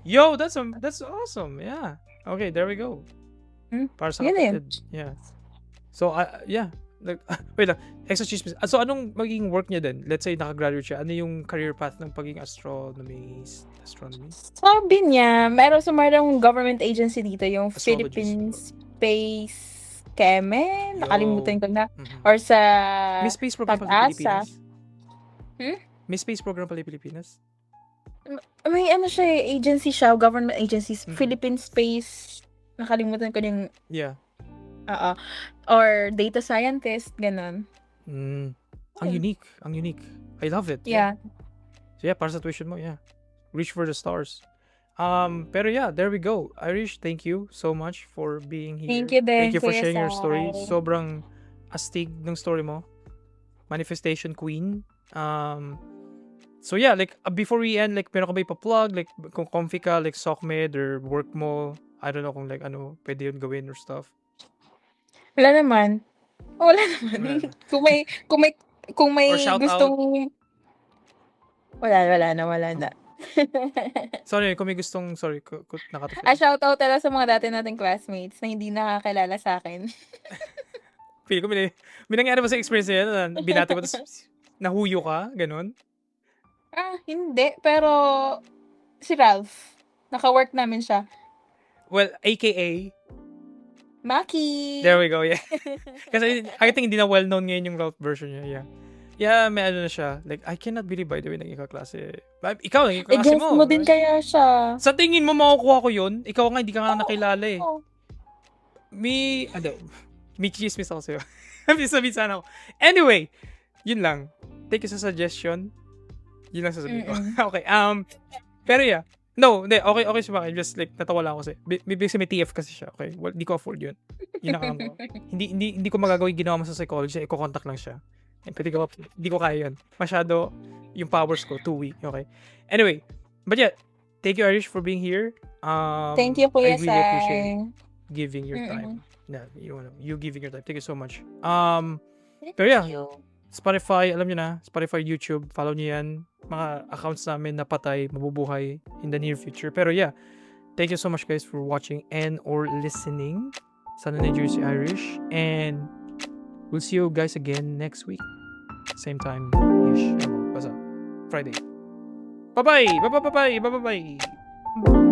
Yo, that's awesome. Yeah. Okay, there we go. Para sa Yun kapatid. Yeah. So, yeah. Like, wait lang. Extra chismis. So, anong magiging work niya din? Let's say, nakagraduate siya. Ano yung career path ng pagiging astronomy? Sabi niya, merong government agency dito, yung Philippine Space Keme. Nakalimutan ko na. Or sa May space program pala Pilipinas? May space program pala Pilipinas? May ano siya, agency siya, government agencies. Philippine Space, nakalimutan ko yung... Yeah. Or data scientist, ganon. Ang unique. I love it. Yeah. So yeah, para sa tuition mo, yeah. Reach for the stars. Pero yeah, there we go. Irish, thank you so much for being here. Thank you din. Thank you for sharing your story. Sobrang astig ng story mo. Manifestation queen. So yeah, like before we end, like meron ka ba ipa-plug? Like kung comfy ka, like SOCMED or work mo, I don't know kung like ano, pwede yun gawin or stuff. Wala naman. Kung may gustong... Wala na. Sorry, kung may gustong, nakatapos. Shoutout talaga sa mga dati nating classmates na hindi nakakilala sa akin. Feel ko, may nangyari ba sa experience na yan? Binati mo, tapos nahuyo ka? Ganon? Hindi. Pero si Ralph, naka-work namin siya. Well, AKA Maki! There we go, yeah. Kasi I think hindi na well-known ngayon yung Ralph version niya, yeah. Yeah, may ano na siya. Like, I cannot believe, by the way, naging kaklase. Ikaw, naging kaklase guess mo din kaya siya. Sa tingin mo, makukuha ko yun? Ikaw nga, hindi ka nga nakilala eh. May chismis ako sa'yo. Sabi sana ako. Anyway, yun lang. Thank you sa suggestion. Yun lang sasabihin ko. Okay, pero yeah. No, hindi, okay si Maki. Just like, natawa lang ako kasi. Bibig may TF kasi siya, okay? Well, hindi ko afford yun. Yun ang ko. Hindi ko magagawa yung ginawa mo sa psychology. Iko-contact lang siya. Hindi ko kaya yun. Masyado yung powers ko, 2 week, okay? Anyway, but yeah, thank you, Irish, for being here. Thank you, Kuya I really appreciate giving your time. You giving your time. Thank you so much. Pero yeah, Spotify, alam nyo na, Spotify, YouTube, follow nyo yan. Mga accounts namin na patay, mabubuhay in the near future. Pero yeah, thank you so much guys for watching and or listening. Sana na-enjoy si Irish. And we'll see you guys again next week. Same time-ish. Basta Friday. Bye-bye! Bye-bye! Bye-bye! Bye-bye!